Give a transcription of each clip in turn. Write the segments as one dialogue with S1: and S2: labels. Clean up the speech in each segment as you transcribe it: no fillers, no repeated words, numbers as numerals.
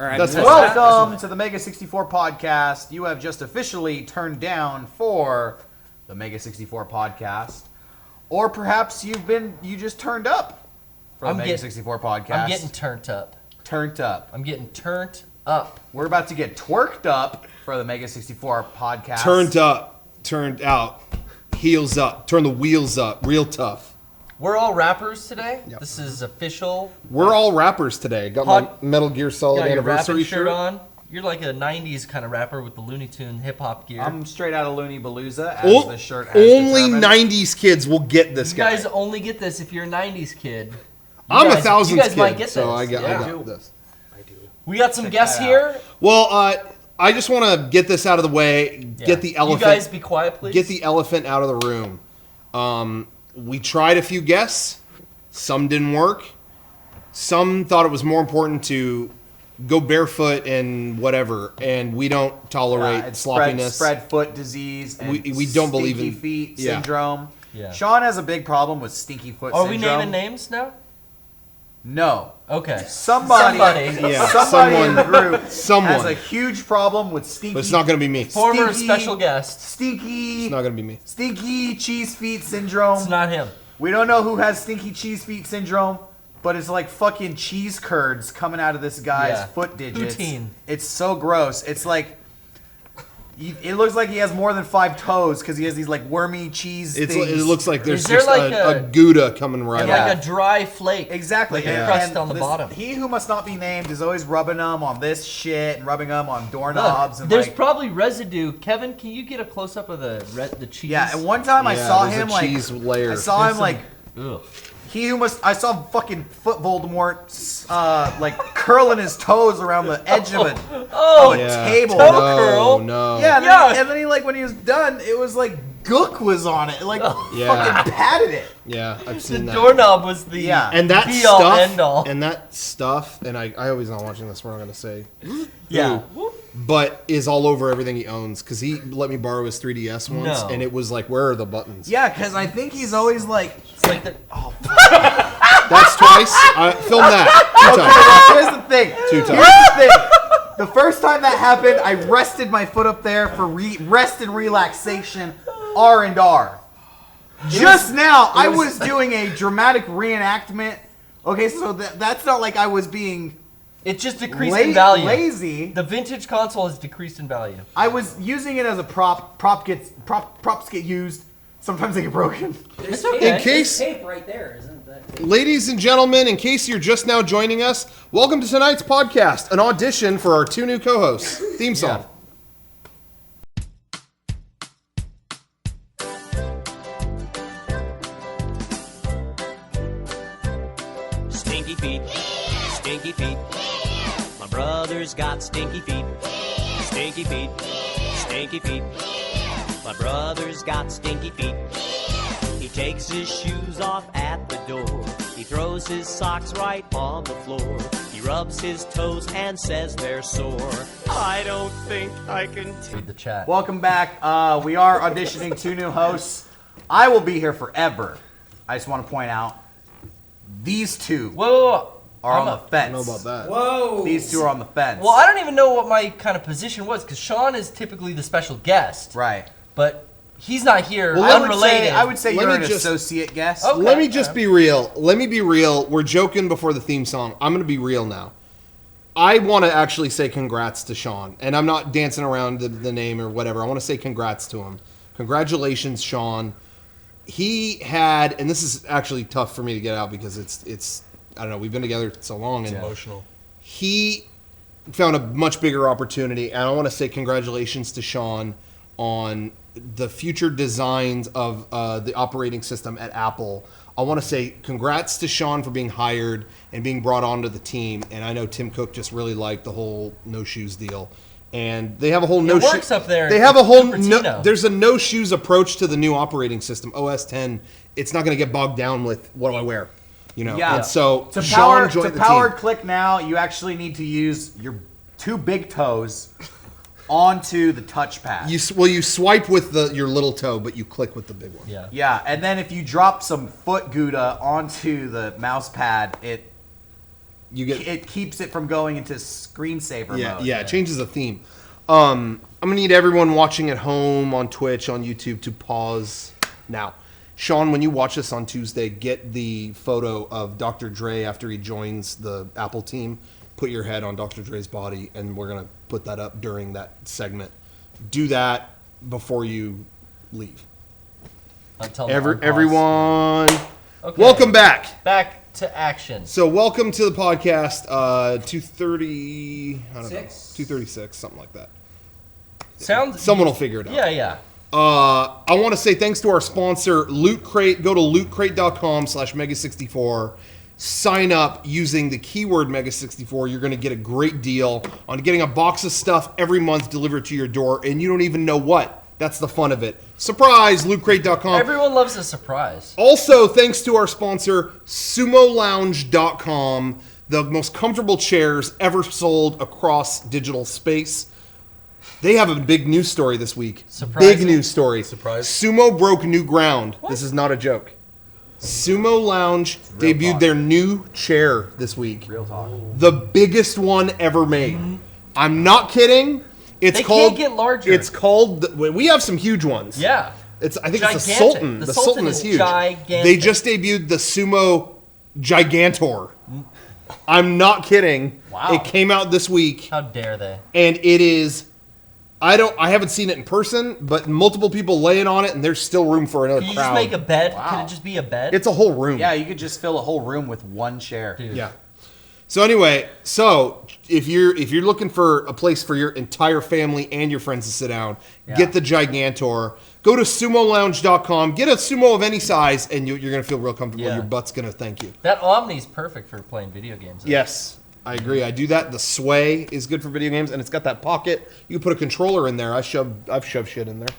S1: That's
S2: welcome to the Mega64 podcast. You have just officially turned down for the Mega64 podcast, or perhaps you just turned up for the Mega64 podcast.
S3: I'm getting turned up. I'm getting turned up.
S2: We're about to get twerked up for the Mega64 podcast.
S1: Turned up, turned out, heels up, turn the wheels up, real tough.
S3: We're all rappers today.
S1: Yep.
S3: This is official.
S1: We're all rappers today. Got my Metal Gear Solid anniversary
S3: shirt on. You're like a 90s kind of rapper with the Looney Tune hip-hop gear.
S2: I'm straight out of Looney Balooza, as the shirt has
S1: Only
S2: determined.
S1: 90s kids will get this guy.
S3: You guys only get this if you're a 90s kid.
S1: I'm a 1000s kid,
S3: you guys might get this.
S1: so I got this.
S4: I do.
S3: We got some guests here.
S1: Well, I just want to get this out of the way. Yeah. Get the elephant.
S3: You guys be quiet, please.
S1: Get the elephant out of the room. We tried a few guests. Some didn't work. Some thought it was more important to go barefoot and whatever, and we don't tolerate sloppiness.
S2: Spread foot disease. And
S1: we don't believe in
S2: stinky feet syndrome.
S3: Yeah.
S2: Sean has a big problem with stinky foot syndrome.
S3: Are we naming names now?
S2: No.
S3: Okay.
S2: Somebody in the group has a huge problem with stinky.
S1: But it's not going to be me.
S3: Former special guest.
S2: Stinky.
S1: It's not going to be me.
S2: Stinky cheese feet syndrome.
S3: It's not him.
S2: We don't know who has stinky cheese feet syndrome, but it's like fucking cheese curds coming out of this guy's foot digits.
S3: Poutine.
S2: It's so gross. It's like, it looks like he has more than 5 toes because he has these like wormy cheese things.
S1: It looks like there's
S3: there
S1: just
S3: like
S1: a Gouda coming right out.
S3: Like a dry flake.
S2: Exactly.
S3: Like crust on the bottom.
S2: He who must not be named is always rubbing them on this shit and rubbing them on doorknobs.
S3: Look,
S2: and
S3: there's probably residue. Kevin, can you get a close up of the cheese?
S2: Yeah, and one time I saw him like
S1: cheese layer.
S2: I saw him like
S3: ugh.
S2: I saw fucking Foot Voldemort like curling his toes around the edge of a table.
S3: Toe curl.
S1: No.
S2: Yeah, and then he like when he was done, it was like gook was on it. It like fucking patted it.
S1: Yeah, I've seen that.
S3: The doorknob was the
S1: and that
S3: be
S1: stuff,
S3: all end all.
S1: And that stuff, and I always not watching this. We're not gonna say.
S3: Yeah.
S1: But is all over everything he owns because he let me borrow his 3DS once, and it was like, where are the buttons?
S2: Yeah, because I think he's always like,
S3: it's like the,
S1: that's twice. I filmed that 2 times.
S2: Here's the thing.
S1: 2 times.
S2: Here's the thing. The first time that happened, I rested my foot up there for rest and relaxation, R&R. Just now, I was doing a dramatic reenactment. Okay, so that's not like I was being.
S3: It just decreased in value.
S2: Lazy.
S3: The vintage console has decreased in value.
S2: I was using it as a prop. Props get used. Sometimes they get broken.
S3: It's okay.
S1: In case,
S4: tape right there, isn't that?
S1: Ladies and gentlemen, in case you're just now joining us, welcome to tonight's podcast, an audition for our 2 new co-hosts. Theme song.
S5: Stinky feet, stinky feet. My brother's got stinky feet. Stinky feet, stinky feet. My brother's got stinky feet. He takes his shoes off at the door. He throws his socks right on the floor. He rubs his toes and says they're sore. I don't think I can
S3: Read the chat.
S2: Welcome back. We are auditioning 2 new hosts. I will be here forever. I just want to point out these 2
S3: Whoa.
S2: are on the fence.
S1: I don't know about that.
S4: Whoa!
S2: These 2 are on the fence.
S3: Well, I don't even know what my kind of position was because Sean is typically the special guest.
S2: Right.
S3: But he's not here.
S1: Well,
S3: Unrelated.
S2: I would say
S1: Let
S2: you're
S1: me
S2: an
S1: just-
S2: associate guest.
S3: Okay.
S1: Let me just be real. Let me be real. We're joking before the theme song. I'm going to be real now. I want to actually say congrats to Sean. And I'm not dancing around the name or whatever. I want to say congrats to him. Congratulations, Sean. He had, and this is actually tough for me to get out because it's I don't know, we've been together so long. And
S3: emotional.
S1: He found a much bigger opportunity. And I want to say congratulations to Sean on the future designs of the operating system at Apple. I want to say congrats to Sean for being hired and being brought onto the team. And I know Tim Cook just really liked the whole no shoes deal. And they have a whole
S3: It works up there.
S1: They have a whole
S3: Cupertino.
S1: there's a no shoes approach to the new operating system, OS 10. It's not going to get bogged down with what do I wear, you know.
S2: Yeah.
S1: And so
S2: To
S1: Sean joined the
S2: power
S1: team.
S2: click now, you actually need to use your 2 big toes onto the touchpad.
S1: You swipe with your little toe, but you click with the big one.
S3: Yeah.
S2: Yeah, and then if you drop some foot Gouda onto the mouse pad, it
S1: You get
S2: it keeps it from going into screensaver mode.
S1: Yeah, it changes the theme. I'm gonna need everyone watching at home on Twitch, on YouTube, to pause now. Sean, when you watch this on Tuesday, get the photo of Dr. Dre after he joins the Apple team. Put your head on Dr. Dre's body, and we're gonna put that up during that segment. Do that before you leave. Everyone,
S3: Okay.
S1: welcome back.
S3: Back to action.
S1: So welcome to the podcast. 230, I don't know, 236, something like that. Someone will figure it out.
S3: Yeah.
S1: I want to say thanks to our sponsor, Loot Crate. Go to lootcrate.com/Mega64. Sign up using the keyword Mega64. You're going to get a great deal on getting a box of stuff every month delivered to your door, and you don't even know what. That's the fun of it. Surprise, lootcrate.com.
S3: Everyone loves a surprise.
S1: Also, thanks to our sponsor, sumolounge.com, the most comfortable chairs ever sold across digital space. They have a big news story this week.
S3: Surprising.
S1: Big news story.
S6: Surprise.
S1: Sumo broke new ground. What? This is not a joke. Sumo Lounge debuted their new chair this week.
S2: Real talk.
S1: The biggest one ever made. I'm not kidding. It's
S3: They
S1: called,
S3: can't get larger.
S1: It's called. We have some huge ones.
S3: Yeah.
S1: I think it's the
S3: Gigantic.
S1: Sultan.
S3: The
S1: The
S3: Sultan
S1: Sultan is
S3: is
S1: huge.
S3: gigantic.
S1: They just debuted the Sumo Gigantor. I'm not kidding.
S3: Wow.
S1: It came out this week,
S3: How dare they?
S1: and it is. I haven't seen it in person, but multiple people laying on it, and there's still room for another
S3: Can you
S1: crowd.
S3: just make a bed?
S2: Wow.
S3: Could it just be a bed?
S1: It's a whole room.
S2: Yeah, you could just fill a whole room with one chair.
S3: Dude.
S1: Yeah. So anyway, if you're looking for a place for your entire family and your friends to sit down, get the Gigantor. Go to sumolounge.com. Get a sumo of any size, and you're going to feel real comfortable.
S3: Yeah.
S1: Your butt's going to thank you.
S3: That Omni's perfect for playing video games.
S1: Yes, I agree. I do that. The Sway is good for video games, and it's got that pocket. You can put a controller in there. I've shoved shit in there.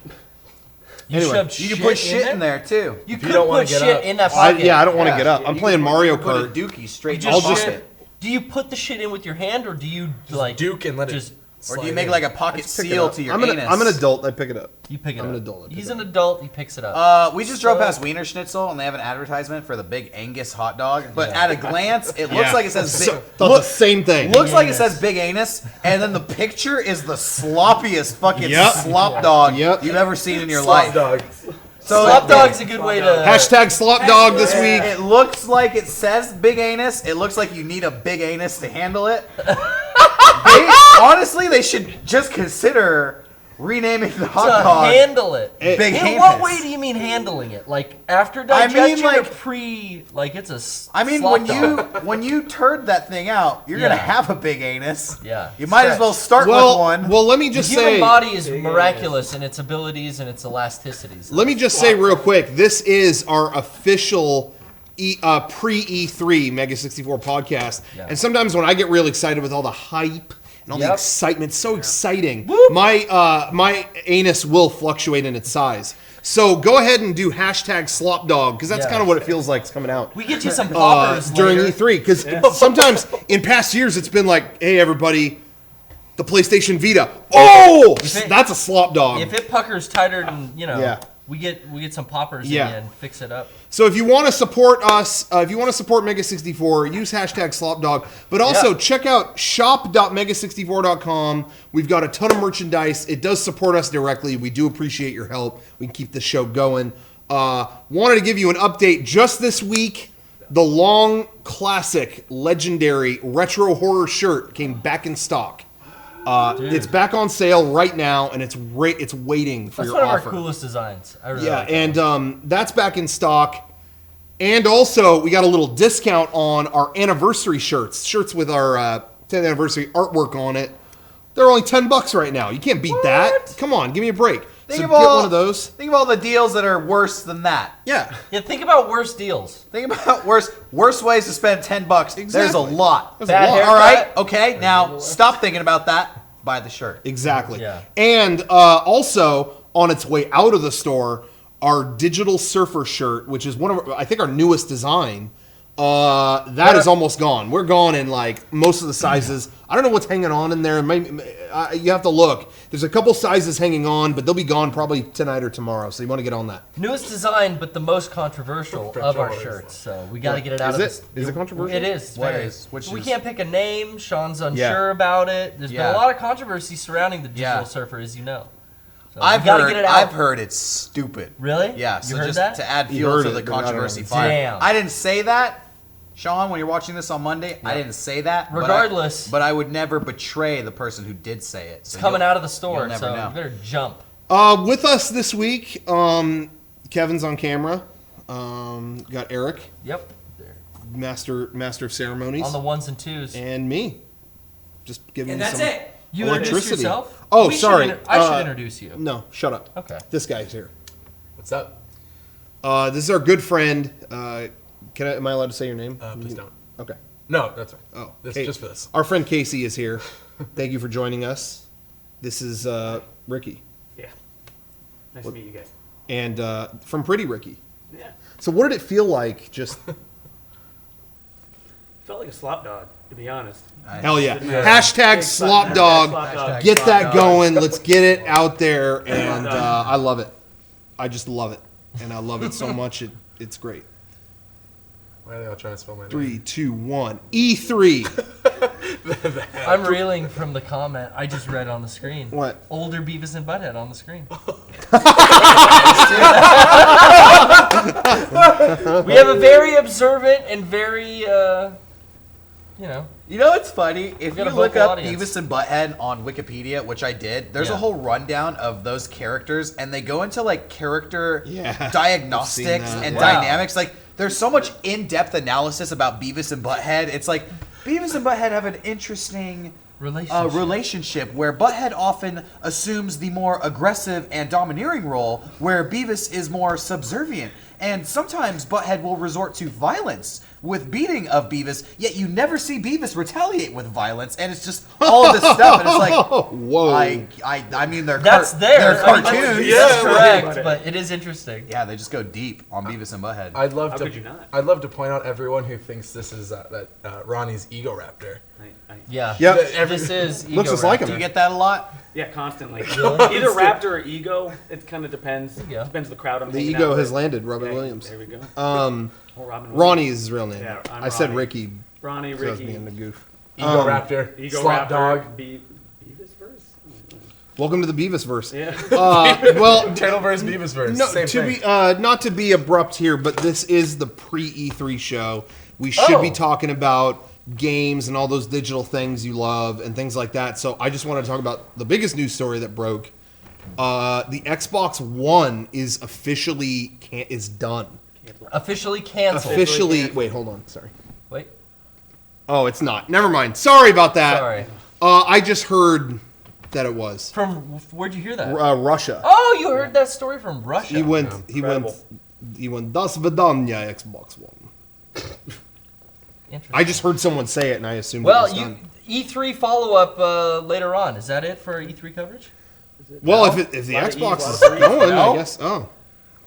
S3: You
S1: Anyway,
S3: shoved
S2: You can put shit in there too.
S3: You
S6: you
S3: could
S6: don't wanna
S3: put
S6: get
S3: shit
S6: up.
S3: in that pocket.
S1: I don't want to
S2: Yeah.
S1: get up. I'm
S2: You
S1: playing
S2: can
S1: Mario
S2: put a
S1: Kart.
S2: dookie straight
S3: You
S2: in
S1: I'll
S2: the
S3: just
S1: just-
S2: pocket.
S3: do you put the shit in with your hand, or do you like
S6: Duke and let it
S3: just
S2: Or do you
S6: slide
S2: make
S6: in.
S2: like a pocket
S1: Pick it
S2: seal
S1: up.
S2: to your
S1: I'm
S2: anus?
S1: an adult. I pick it up.
S3: you pick it
S1: I'm
S3: up?
S1: an adult. I pick
S3: He's
S1: it
S3: an
S1: up.
S3: adult. He picks it up.
S2: We just drove past Wiener Schnitzel and they have an advertisement for the big Angus hot dog. But at a glance, it looks like it says big,
S1: Thought the same thing.
S2: looks like it says big anus, and then the picture is the sloppiest fucking
S1: Yep.
S2: slop dog
S1: Yep.
S2: you've ever seen in your
S6: Slop
S2: life.
S6: dog.
S2: So
S3: Slop dog's a good way to.
S1: Hashtag slop dog this week.
S2: It looks like it says big anus. It looks like you need a big anus to handle it. Honestly, they should just consider renaming the hot
S3: to
S2: dog.
S3: handle it.
S2: Big
S3: In
S2: anus.
S3: what way do you mean handling it? Like after
S2: I mean,
S3: digestion or
S2: like-
S3: pre? Like it's a.
S2: I mean,
S3: slop
S2: when
S3: dog.
S2: when you turd that thing out, you're gonna
S3: Yeah.
S2: have a big anus.
S3: Yeah.
S2: You might as well start with
S1: Well,
S2: one.
S1: let me
S3: The
S1: just
S3: human
S1: say.
S3: body is miraculous in its abilities and its elasticities.
S1: Let me just say real quick. This is our official pre-E3 Mega64 podcast.
S3: Yeah.
S1: And sometimes when I get real excited with all the hype and all the
S3: Yep.
S1: excitement, it's so exciting.
S3: Whoop.
S1: My anus will fluctuate in its size. So go ahead and do hashtag slop dog, because that's
S3: Yeah.
S1: kind of what it feels like it's coming out.
S3: We get you some poppers
S1: During
S3: later.
S1: E3, because sometimes in past years it's been like, hey everybody, the PlayStation Vita. Oh,
S3: it-
S1: that's a slop dog.
S3: If it puckers tighter than
S1: Yeah.
S3: we get some poppers
S1: Yeah.
S3: in you and fix it up.
S1: So if you want to support us, if you want to support Mega64, use hashtag SlopDog. But also check out shop.mega64.com. We've got a ton of merchandise. It does support us directly. We do appreciate your help. We can keep the show going. Wanted to give you an update just this week. The long classic, legendary retro horror shirt came back in stock. It's back on sale right now, and it's waiting for
S3: That's
S1: your
S3: one of
S1: offer.
S3: our coolest designs. I really
S1: Yeah,
S3: like that.
S1: and that's back in stock. And also, we got a little discount on our anniversary shirts with our 10th anniversary artwork on it. They're only $10 right now. You can't beat that. Come on, give me a break. So get one of those.
S2: Think of all the deals that are worse than that.
S1: Yeah.
S3: Yeah, think about worse deals.
S2: Think about worse ways to spend $10. There's a
S1: Exactly.
S2: lot.
S1: There's a
S3: Bad
S1: lot.
S3: hair-
S2: All right, okay. Now stop thinking about that. Buy the shirt.
S1: Exactly.
S3: Yeah.
S1: And also, on its way out of the store, our digital surfer shirt, which is I think our newest design, That is almost gone. We're gone in like most of the sizes. I don't know what's hanging on in there. You have to look. There's a couple sizes hanging on, but they'll be gone probably tonight or tomorrow. So you want to get on that.
S3: Newest design, but the most controversial of our shirts. So we got to get it out of
S1: this. Is it controversial?
S3: It is.
S2: What
S3: very.
S2: is? Which
S3: we
S2: is?
S3: can't pick a name. Sean's unsure
S1: Yeah.
S3: about it. There's been
S2: Yeah.
S3: a lot of controversy surrounding the Digital
S2: Yeah.
S3: Surfer, as you know. So
S2: I've
S3: we gotta
S2: heard.
S3: get it out.
S2: I've heard it's stupid.
S3: Really?
S2: Yeah.
S3: You
S2: So
S3: heard
S2: just
S3: that?
S2: to add
S1: You
S2: fuel
S1: heard
S2: to
S1: it,
S2: the
S1: but I don't
S2: controversy
S1: know.
S2: fire.
S3: Damn.
S2: I didn't say that, Sean. When you're watching this on Monday, I didn't say that. but
S3: Regardless.
S2: but I would never betray the person who did say it. So
S3: It's coming
S2: you'll-
S3: out of the store,
S2: you'll never
S3: so
S2: know.
S3: you better jump.
S1: With us this week, Kevin's on camera. Got Eric,
S3: Yep.
S1: master of ceremonies,
S3: On the ones and twos.
S1: and me. Just giving
S4: And
S1: you
S4: that's
S1: some
S4: it.
S3: You introduce
S1: electricity.
S3: yourself?
S1: Oh,
S3: We should
S1: sorry.
S3: I should introduce you.
S1: No, shut up.
S3: Okay.
S1: This guy's here.
S6: What's up?
S1: This is our good friend. Am I allowed to say your name?
S6: Please don't.
S1: Okay.
S6: No, that's right.
S1: Oh,
S6: This
S1: Kate-
S6: just for this.
S1: Our friend Casey is here. Thank you for joining us. This is Ricky,
S7: Yeah. Nice to meet you guys.
S1: and from Pretty Ricky.
S7: Yeah.
S1: So, what did it feel like? Just
S7: Felt like a slop dog, to be honest.
S1: hell yeah!
S7: Yeah.
S1: Hashtag
S7: Big
S1: slop
S7: slop
S1: dog.
S7: dog.
S1: Get that
S2: dog.
S1: going. Let's get it out there, and I love it. I just love it, and I love it so much. It's great.
S6: Why are they all trying to spell my name?
S1: 3, 2, 1. E3.
S3: I'm reeling from the comment I just read on the screen.
S1: What?
S3: Older Beavis and Butt-Head on the screen. We have a very observant and very, you know.
S2: You know what's funny? If
S3: got
S2: you
S3: a
S2: look
S3: vocal
S2: up
S3: audience.
S2: Beavis and Butt-Head on Wikipedia, which I did, there's
S3: Yeah.
S2: a whole rundown of those characters, and they go into like character
S1: Yeah,
S2: diagnostics
S1: I've seen that.
S2: and
S3: Wow.
S2: dynamics. Like, there's so much in-depth analysis about Beavis and Butt-Head. It's like Beavis and Butt-Head have an interesting relationship where Butthead often assumes the more aggressive and domineering role, where Beavis is more subservient. And sometimes Butthead will resort to violence with beating of Beavis, yet you never see Beavis retaliate with violence, and it's just all of this stuff, and it's like,
S1: Whoa.
S2: I mean, they're
S3: That's there.
S2: they're
S3: I mean,
S2: cartoons.
S3: That's correct,
S7: But-
S3: but it is interesting.
S2: Yeah, they just go deep on Beavis and Butthead.
S6: I'd love
S7: How
S6: to.
S7: could you not?
S6: I'd love to point out everyone who thinks this is Ronnie's Ego Raptor.
S3: Yeah.
S1: Yep.
S3: This is
S1: Looks
S3: Ego
S1: just like
S3: Raptor.
S1: him.
S2: Do you get that a lot?
S7: Yeah, constantly.
S3: Really?
S7: Either Raptor or Ego. It kind of depends.
S3: Yeah.
S7: Depends the crowd I'm
S1: The
S7: hanging
S1: ego
S7: out
S1: has
S7: with.
S1: landed, Robert
S7: Okay,
S1: Williams.
S7: There we go.
S1: Um,
S7: Or Robin
S1: Ronnie is his real name.
S7: Yeah, I'm
S1: I said
S7: Ronnie.
S1: Ricky.
S7: Ronnie,
S1: So I was
S7: Ricky,
S1: being a goof.
S6: Ego Raptor.
S7: Ego
S6: Slop
S7: Raptor,
S6: Dog.
S7: Beavis verse.
S1: Welcome to the Beavis verse.
S7: Yeah.
S6: Well, Turtleverse, Beavisverse.
S1: No,
S6: Same
S1: to
S6: thing.
S1: be not to be abrupt here, but this is the pre-E3 show. We should be talking about games and all those digital things you love and things like that. So I just want to talk about the biggest news story that broke. The Xbox One is officially is done.
S3: Officially canceled.
S1: Officially, wait, hold on, sorry.
S3: Wait.
S1: Oh, it's not. Never mind. Sorry about that.
S3: Sorry.
S1: I just heard that it was
S3: From where'd you hear that?
S1: Russia.
S3: Oh, you heard that story from Russia.
S1: He went.
S7: Incredible.
S1: He went. Das Vidanya Xbox One.
S3: Interesting.
S1: I just heard someone say it, and I assumed.
S3: Well,
S1: it was done.
S3: E3 follow up later on. Is that it for E3 coverage?
S1: Well, if the
S7: Lot of
S1: Xbox
S7: E's,
S1: is
S7: lot of
S1: going,
S2: No.
S1: I guess. Oh,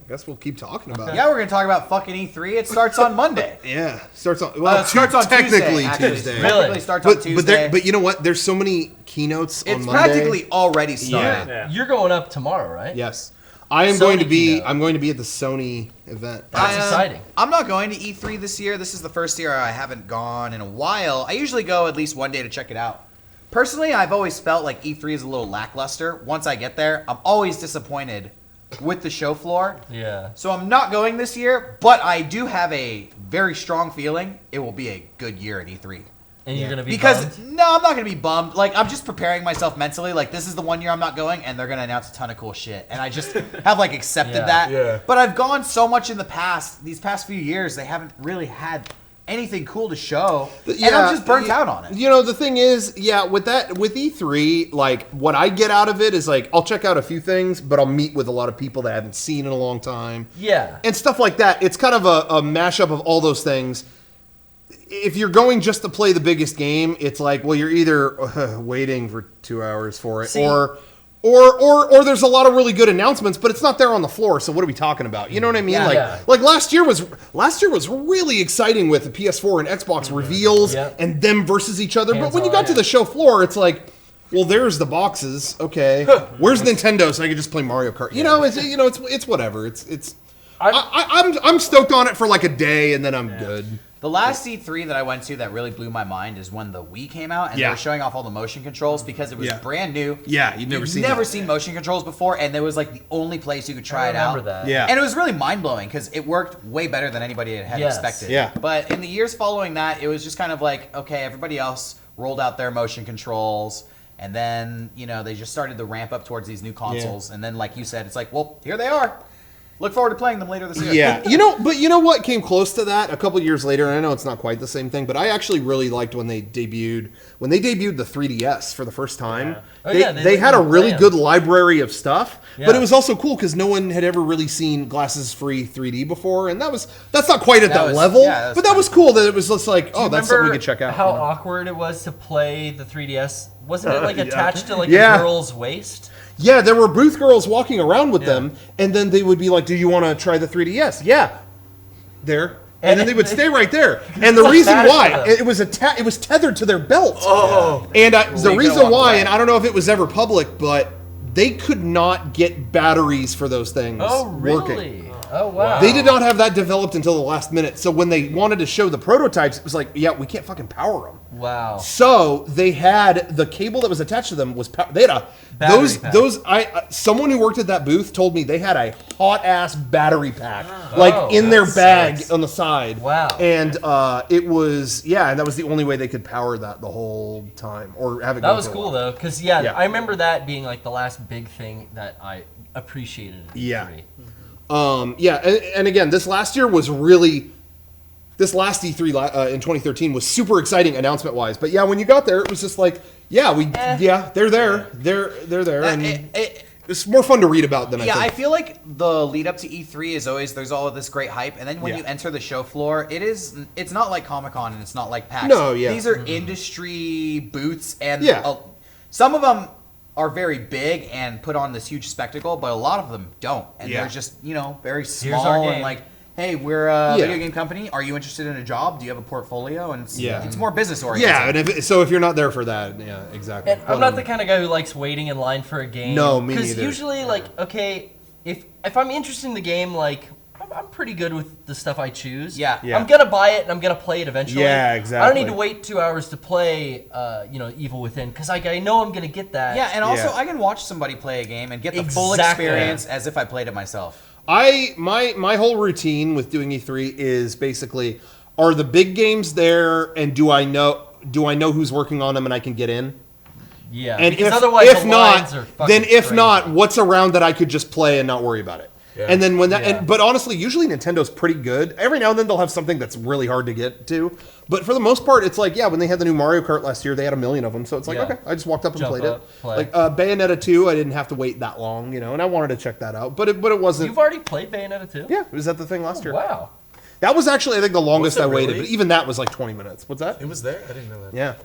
S1: I guess we'll keep talking about it.
S2: Yeah, we're gonna talk about fucking E3. It starts on Monday.
S1: Yeah, starts on. Well,
S2: It starts on
S1: technically
S2: Tuesday. actually.
S1: Tuesday.
S3: Really?
S2: Technically starts on
S1: But
S2: Tuesday.
S1: but you know what? There's so many keynotes on
S2: it's
S1: Monday.
S2: practically already started.
S7: Yeah.
S3: You're going up tomorrow, right?
S1: Yes, I am going to
S3: Sony
S1: be.
S3: keynote.
S1: I'm going to be at the Sony event.
S3: That's exciting.
S2: I'm not going to E3 this year. This is the first year I haven't gone in a while. I usually go at least one day to check it out. Personally, I've always felt like E3 is a little lackluster. Once I get there, I'm always disappointed with the show floor.
S3: Yeah.
S2: So I'm not going this year, but I do have a very strong feeling it will be a good year at E3.
S3: And you're gonna be
S2: Because
S3: bummed?
S2: no, I'm not gonna be bummed. Like, I'm just preparing myself mentally. Like, this is the one year I'm not going, and they're gonna announce a ton of cool shit, and I just have like accepted
S3: Yeah.
S2: that.
S6: Yeah.
S2: But I've gone so much in the past. These past few years, they haven't really had anything cool to show, and I'm just burnt out on it.
S1: You know, the thing is, yeah, with E3, like what I get out of it is like I'll check out a few things, but I'll meet with a lot of people that I haven't seen in a long time.
S3: Yeah.
S1: And stuff like that. It's kind of a mashup of all those things. If you're going just to play the biggest game, it's like, well, you're either waiting for 2 hours for it,
S3: See-
S1: Or there's a lot of really good announcements, but it's not there on the floor. So what are we talking about? You know what I mean?
S2: Yeah.
S1: Like last year was really exciting with the PS4 and Xbox reveals and them versus each other. But when you got to the show floor, it's like, well, there's the boxes. Okay, where's Nintendo so I can just play Mario Kart? You know, it's whatever. I'm stoked on it for like a day and then I'm good.
S2: The last E3 that I went to that really blew my mind is when the Wii came out and they were showing off all the motion controls because it was brand new.
S1: Yeah, you've never
S2: seen motion controls before, and there was like the only place you could try it out.
S3: That.
S1: Yeah,
S2: and it was really mind blowing because it worked way better than anybody had expected.
S1: Yeah,
S2: but in the years following that, it was just kind of like, okay, everybody else rolled out their motion controls. And then, they just started to ramp up towards these new consoles. And then, like you said, it's like, well, here they are. Look forward to playing them later this year.
S1: Yeah, but you know what came close to that a couple years later, and I know it's not quite the same thing, but I actually really liked when they debuted the 3DS for the first time.
S3: Yeah.
S1: They had a really good library of stuff, but it was also cool because no one had ever really seen glasses-free 3D before, and that's not quite at that level, but that was cool that it was just like, oh, that's something we could check out.
S3: How awkward it was to play the 3DS? Wasn't it like attached to like a girl's waist?
S1: Yeah, there were booth girls walking around with them, and then they would be like, do you want to try the 3DS? Yeah. There. And then they would stay right there. And the reason why, it was tethered to their belt.
S6: Oh.
S1: And the reason why, and I don't know if it was ever public, but they could not get batteries for those things working.
S3: Oh, wow.
S1: They did not have that developed until the last minute. So when they wanted to show the prototypes, it was like, yeah, we can't fucking power them.
S3: Wow.
S1: So they had the cable that was attached to them they had a
S3: battery pack.
S1: Someone who worked at that booth told me they had a hot ass battery pack in their bag on the side.
S3: Wow.
S1: And it was and that was the only way they could power that the whole time or have it.
S3: That was cool though, because I remember that being like the last big thing that I appreciated.
S1: Yeah. And again, this last year was really. This last E3 in 2013 was super exciting announcement-wise, but when you got there, it was just like, they're there, they're there, and it's more fun to read about than I think.
S2: I feel like the lead up to E3 is always there's all of this great hype, and then when you enter the show floor, it's not like Comic-Con and it's not like PAX.
S1: No,
S2: these are industry booths, and some of them are very big and put on this huge spectacle, but a lot of them don't, and they're just very small and like. Hey, we're a video game company. Are you interested in a job? Do you have a portfolio? And it's more business oriented.
S1: Yeah, and if you're not there for that, exactly.
S3: And I'm not the kind of guy who likes waiting in line for a game.
S1: No, me neither.
S3: Because usually, if I'm interested in the game, I'm pretty good with the stuff I choose.
S2: Yeah.
S3: I'm gonna buy it and I'm gonna play it eventually.
S1: Yeah, exactly.
S3: I don't need to wait 2 hours to play, Evil Within, because I know I'm gonna get that.
S2: Yeah, and also I can watch somebody play a game and get the full experience as if I played it myself.
S1: My whole routine with doing E3 is basically, are the big games there, and do I know who's working on them and I can get in?
S3: Yeah.
S1: And
S3: because otherwise
S1: if
S3: the
S1: not,
S3: lines are fucking
S1: if
S3: crazy.
S1: not, what's around that I could just play and not worry about it? Yeah. And then when that, but honestly, usually Nintendo's pretty good. Every now and then they'll have something that's really hard to get to, but for the most part, it's like when they had the new Mario Kart last year, they had 1 million of them. So it's like okay, I just walked up and played it. Like Bayonetta 2, I didn't have to wait that long, and I wanted to check that out, but it wasn't.
S3: You've already played Bayonetta 2?
S1: Yeah, it was at the thing last year.
S3: Wow.
S1: That was actually I think the longest I waited,
S6: really?
S1: but even that was like 20 minutes. What's that?
S6: It was there? I didn't know that.
S1: Yeah.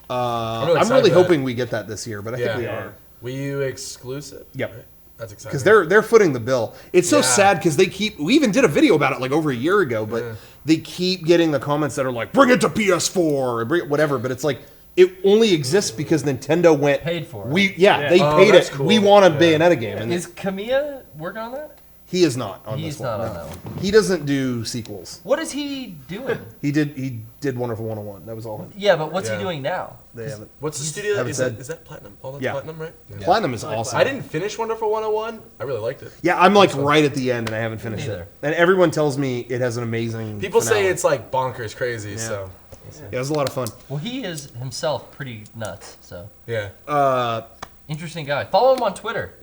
S6: I'm
S1: really hoping we get that this year, but I think we are.
S6: Wii U exclusive?
S1: Yep.
S6: Right? That's exciting.
S1: Because they're footing the bill. It's so sad because we even did a video about it like over a year ago, but they keep getting the comments that are like, bring it to PS4 or bring it whatever. But it's like it only exists because Nintendo paid
S3: for it.
S1: They paid it.
S6: Cool.
S1: We want a Bayonetta game. And
S3: is Kamiya working on that?
S1: He is not on this one. He's not on that one. He doesn't do sequels.
S3: What is he doing?
S1: He did Wonderful 101. That was all him.
S3: Yeah, but what's he doing now?
S1: They haven't.
S6: What's the studio? Is that Platinum? Oh, that's Platinum, right?
S1: Yeah. Platinum is awesome.
S6: I didn't finish Wonderful 101. I really liked it.
S1: Yeah, I'm like right at the end and I haven't finished it. And everyone tells me it has an amazing
S6: People
S1: finale.
S6: say it's like bonkers crazy, so.
S1: Yeah, it was a lot of fun.
S3: Well, he is himself pretty nuts, so.
S6: Yeah.
S3: Interesting guy. Follow him on Twitter,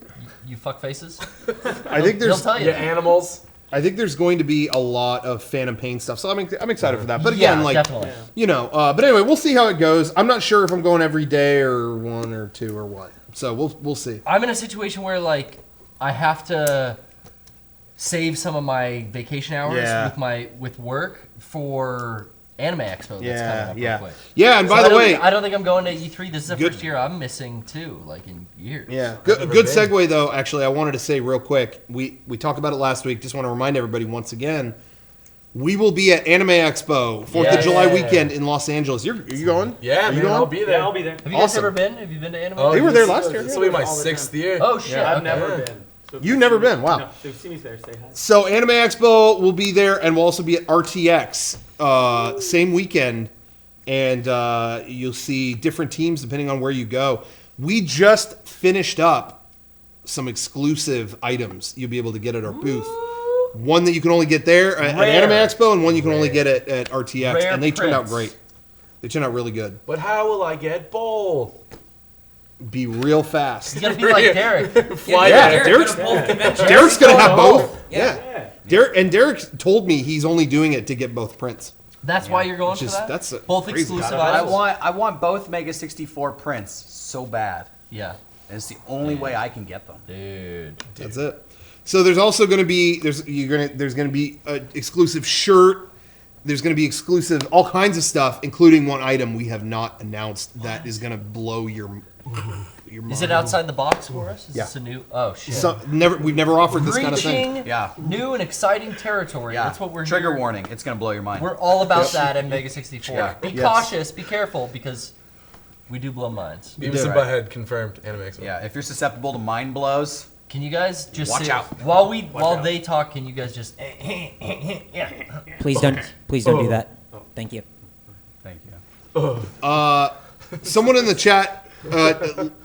S3: you fuck faces.
S1: I think there's
S3: he'll tell you.
S6: Animals.
S1: I think there's going to be a lot of Phantom Pain stuff, so I'm excited for that. But again,
S3: definitely.
S1: But anyway, we'll see how it goes. I'm not sure if I'm going every day or 1 or 2 or what. So we'll see.
S3: I'm in a situation where I have to save some of my vacation hours with work for Anime Expo that's coming up real
S1: Yeah.
S3: quick.
S1: Yeah, and
S3: So
S1: by the way,
S3: I don't think I'm going to E3. This is the
S1: Good.
S3: first year I'm missing too, like in years.
S1: yeah,
S6: never
S1: good
S6: been.
S1: segue though. Actually, I wanted to say real quick. We talked about it last week. Just want to remind everybody once again. We will be at Anime Expo 4th of July weekend in Los Angeles. Are you going?
S6: Yeah,
S1: Are you
S6: man, I'll
S1: going?
S6: be there.
S7: Yeah, I'll be there.
S3: Have you guys
S1: Awesome.
S3: ever been? Have you been to Anime?
S6: Oh,
S1: They were there
S6: this-
S1: last year.
S6: This will be my
S7: All the
S6: 6th
S7: time.
S6: year.
S3: Oh shit!
S7: Yeah, I've
S3: okay.
S7: never been. So if
S1: You've never
S7: see me-
S1: been? Wow.
S7: No, so if you see me there, say hi.
S1: So Anime Expo will be there, and we'll also be at RTX same weekend, and you'll see different teams depending on where you go. We just finished up some exclusive items you'll be able to get at our booth. One that you can only get there at
S3: Rare.
S1: Anime Expo, and one you can only get at RTX,
S3: Rare
S1: and they turned out
S3: prints.
S1: great. They turned out really good.
S6: But how will I get both?
S1: Be real fast.
S3: You gotta be like Derek.
S6: Fly
S1: Yeah,
S6: there.
S1: Derek's-
S4: both conventions.
S1: Derek's gonna have
S6: going
S1: both. Yeah.
S7: Yeah.
S1: Derek told me he's only doing it to get both prints.
S3: That's why you're going
S1: Which
S3: for
S1: is-
S3: that.
S1: that's
S3: Both
S1: crazy.
S3: exclusive
S2: I
S3: items.
S2: want both Mega 64 prints so bad.
S3: Yeah,
S2: And it's the only way I can get them.
S3: dude.
S1: That's it. So there's also going to be there's going to be an exclusive shirt. There's going to be exclusive all kinds of stuff, including one item we have not announced that is going to blow your mind.
S3: Is it outside the box for us? Is
S1: Yeah.
S3: this a new? Oh shit.
S1: We've never offered this kind of thing.
S3: Reaching
S2: Yeah.
S3: new and exciting territory.
S2: Yeah.
S3: That's what we're
S2: Trigger
S3: here.
S2: warning. It's gonna blow your mind.
S3: We're all about that at Mega 64.
S2: Yeah.
S3: Be
S1: Yes.
S3: cautious, be careful, because we do blow minds.
S6: Beavis and
S2: Right.
S6: Butt-Head confirmed. Anime Expo.
S2: Yeah, if you're susceptible to mind blows,
S3: Can you guys just
S2: Watch
S3: sit-
S2: out.
S3: while
S7: out.
S3: they talk? Can you guys just?
S8: Please don't do that. Thank you.
S2: thank you.
S1: Someone in the chat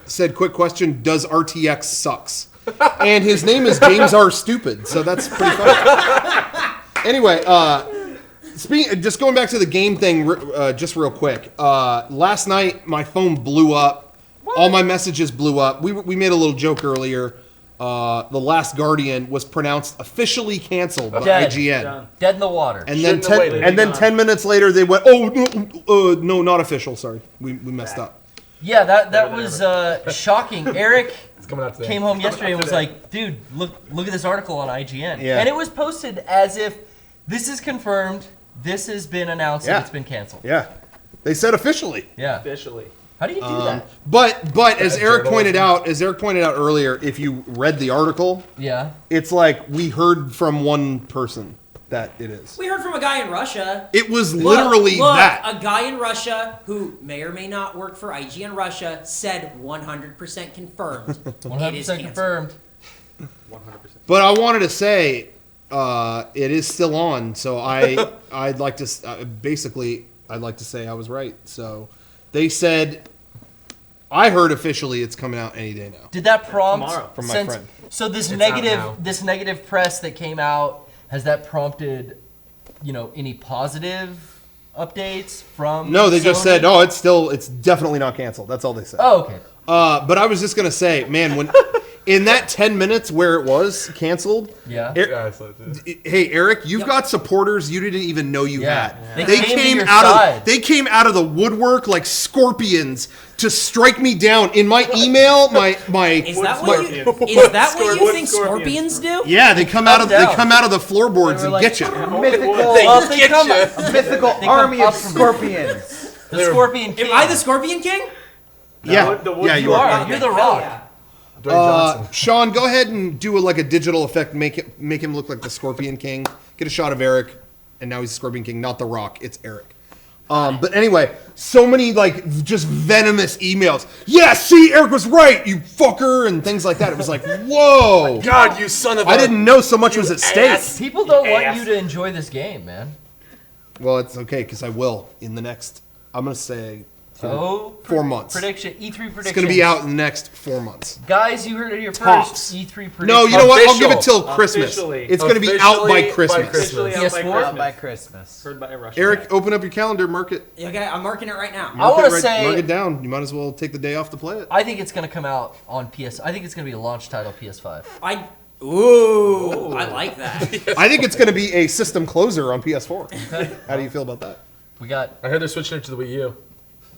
S1: said, "Quick question: Does RTX sucks?" And his name is James R. Stupid, so that's pretty funny. Anyway, just going back to the game thing, just real quick. Last night, my phone blew up. All my messages blew up. We made a little joke earlier. The Last Guardian was pronounced officially canceled by
S3: Dead.
S1: IGN.
S7: Done.
S3: Dead in the water.
S1: And then,
S6: Shouldn't have waited.
S1: 10 minutes later, they went, "Oh no, not official. Sorry, we messed up."
S3: Yeah, that was shocking. Eric
S6: It's coming out today.
S3: came home yesterday and was like, "Dude, look at this article on IGN."
S1: Yeah.
S3: And it was posted as if this is confirmed. This has been announced
S1: Yeah.
S3: and it's been canceled.
S1: Yeah, they said officially.
S3: Yeah.
S7: Officially.
S3: How do you do that?
S1: But as Eric pointed
S6: journalism.
S1: out earlier, if you read the article,
S3: Yeah.
S1: it's like we heard from one person that it is.
S4: We heard from a guy in Russia.
S1: It was
S4: Look,
S1: literally
S4: look,
S1: that.
S4: a guy in Russia who may or may not work for IGN Russia said 100% confirmed. It is
S3: 100%
S4: canceled.
S3: confirmed.
S7: 100%.
S1: But I wanted to say it is still on. So I'd like to I'd like to say I was right. So they said I heard officially it's coming out any day now.
S3: Did that prompt
S7: Tomorrow.
S1: From my friend.
S3: So this
S6: It's
S3: negative
S6: out now.
S3: this negative press that came out, has that prompted, any positive updates from
S1: No, they just
S3: Sony?
S1: said, it's definitely not canceled. That's all they said.
S3: Oh, okay.
S1: But I was just gonna say, man, when in that 10 minutes where it was canceled,
S3: Yeah.
S6: Yeah, I saw it too.
S1: hey Eric, you've got supporters you didn't even know you
S3: Yeah.
S1: had.
S3: They came to your side.
S1: They came out of the woodwork like scorpions to strike me down. In my email, my
S4: Is that what you,
S7: Scorpions.
S4: is that what you
S7: Wood
S4: think
S7: scorpions.
S4: scorpions do?
S1: yeah, they come out of
S3: down.
S1: the floorboards
S3: They
S1: and
S3: were
S1: get you.
S2: Mythical,
S3: Well, they come,
S2: a mythical
S3: come
S2: army
S3: up
S2: of
S3: from-
S2: scorpions.
S3: the Scorpion King.
S4: Am I the Scorpion King?
S1: Yeah,
S7: The wood-
S1: yeah,
S3: You are. You're the Rock.
S4: Yeah.
S6: Dwayne Johnson.
S1: Sean, go ahead and do a digital effect. Make him look like the Scorpion King. Get a shot of Eric, and now he's the Scorpion King, not the Rock. It's Eric. But anyway, so many just venomous emails. Yeah, see, Eric was right, you fucker, and things like that. It was like, whoa!
S6: God, you son of a...
S1: I didn't know so much was at stake.
S6: ass.
S3: People don't want
S7: Ass.
S3: you to enjoy this game, man.
S1: Well, it's okay because I will in the next. I'm gonna say
S3: Oh,
S1: 4 months.
S3: prediction. E3 prediction.
S1: It's gonna be out in the next 4 months.
S3: Guys, you heard it here
S1: Tops.
S3: first. E3 prediction.
S1: No, you know what? I'll give it till
S7: Official.
S1: Christmas.
S7: Officially.
S1: It's gonna be out by
S6: Officially by
S1: Christmas.
S6: Christmas.
S7: Officially out by
S3: PS4?
S7: Christmas.
S2: By Christmas.
S7: Heard by Russia.
S1: Eric, open up your calendar, mark it.
S4: Okay, I'm marking it right now.
S3: I
S1: Mark
S3: wanna
S1: it right-
S3: say-
S1: mark it down. You might as well take the day off to play it.
S3: I think it's gonna come out on PS. I think it's gonna be a launch title PS5.
S4: Ooh, I like that.
S1: I think it's going to be a system closer on PS4. How do you feel about that?
S3: We got
S6: I heard they're switching it to the Wii U.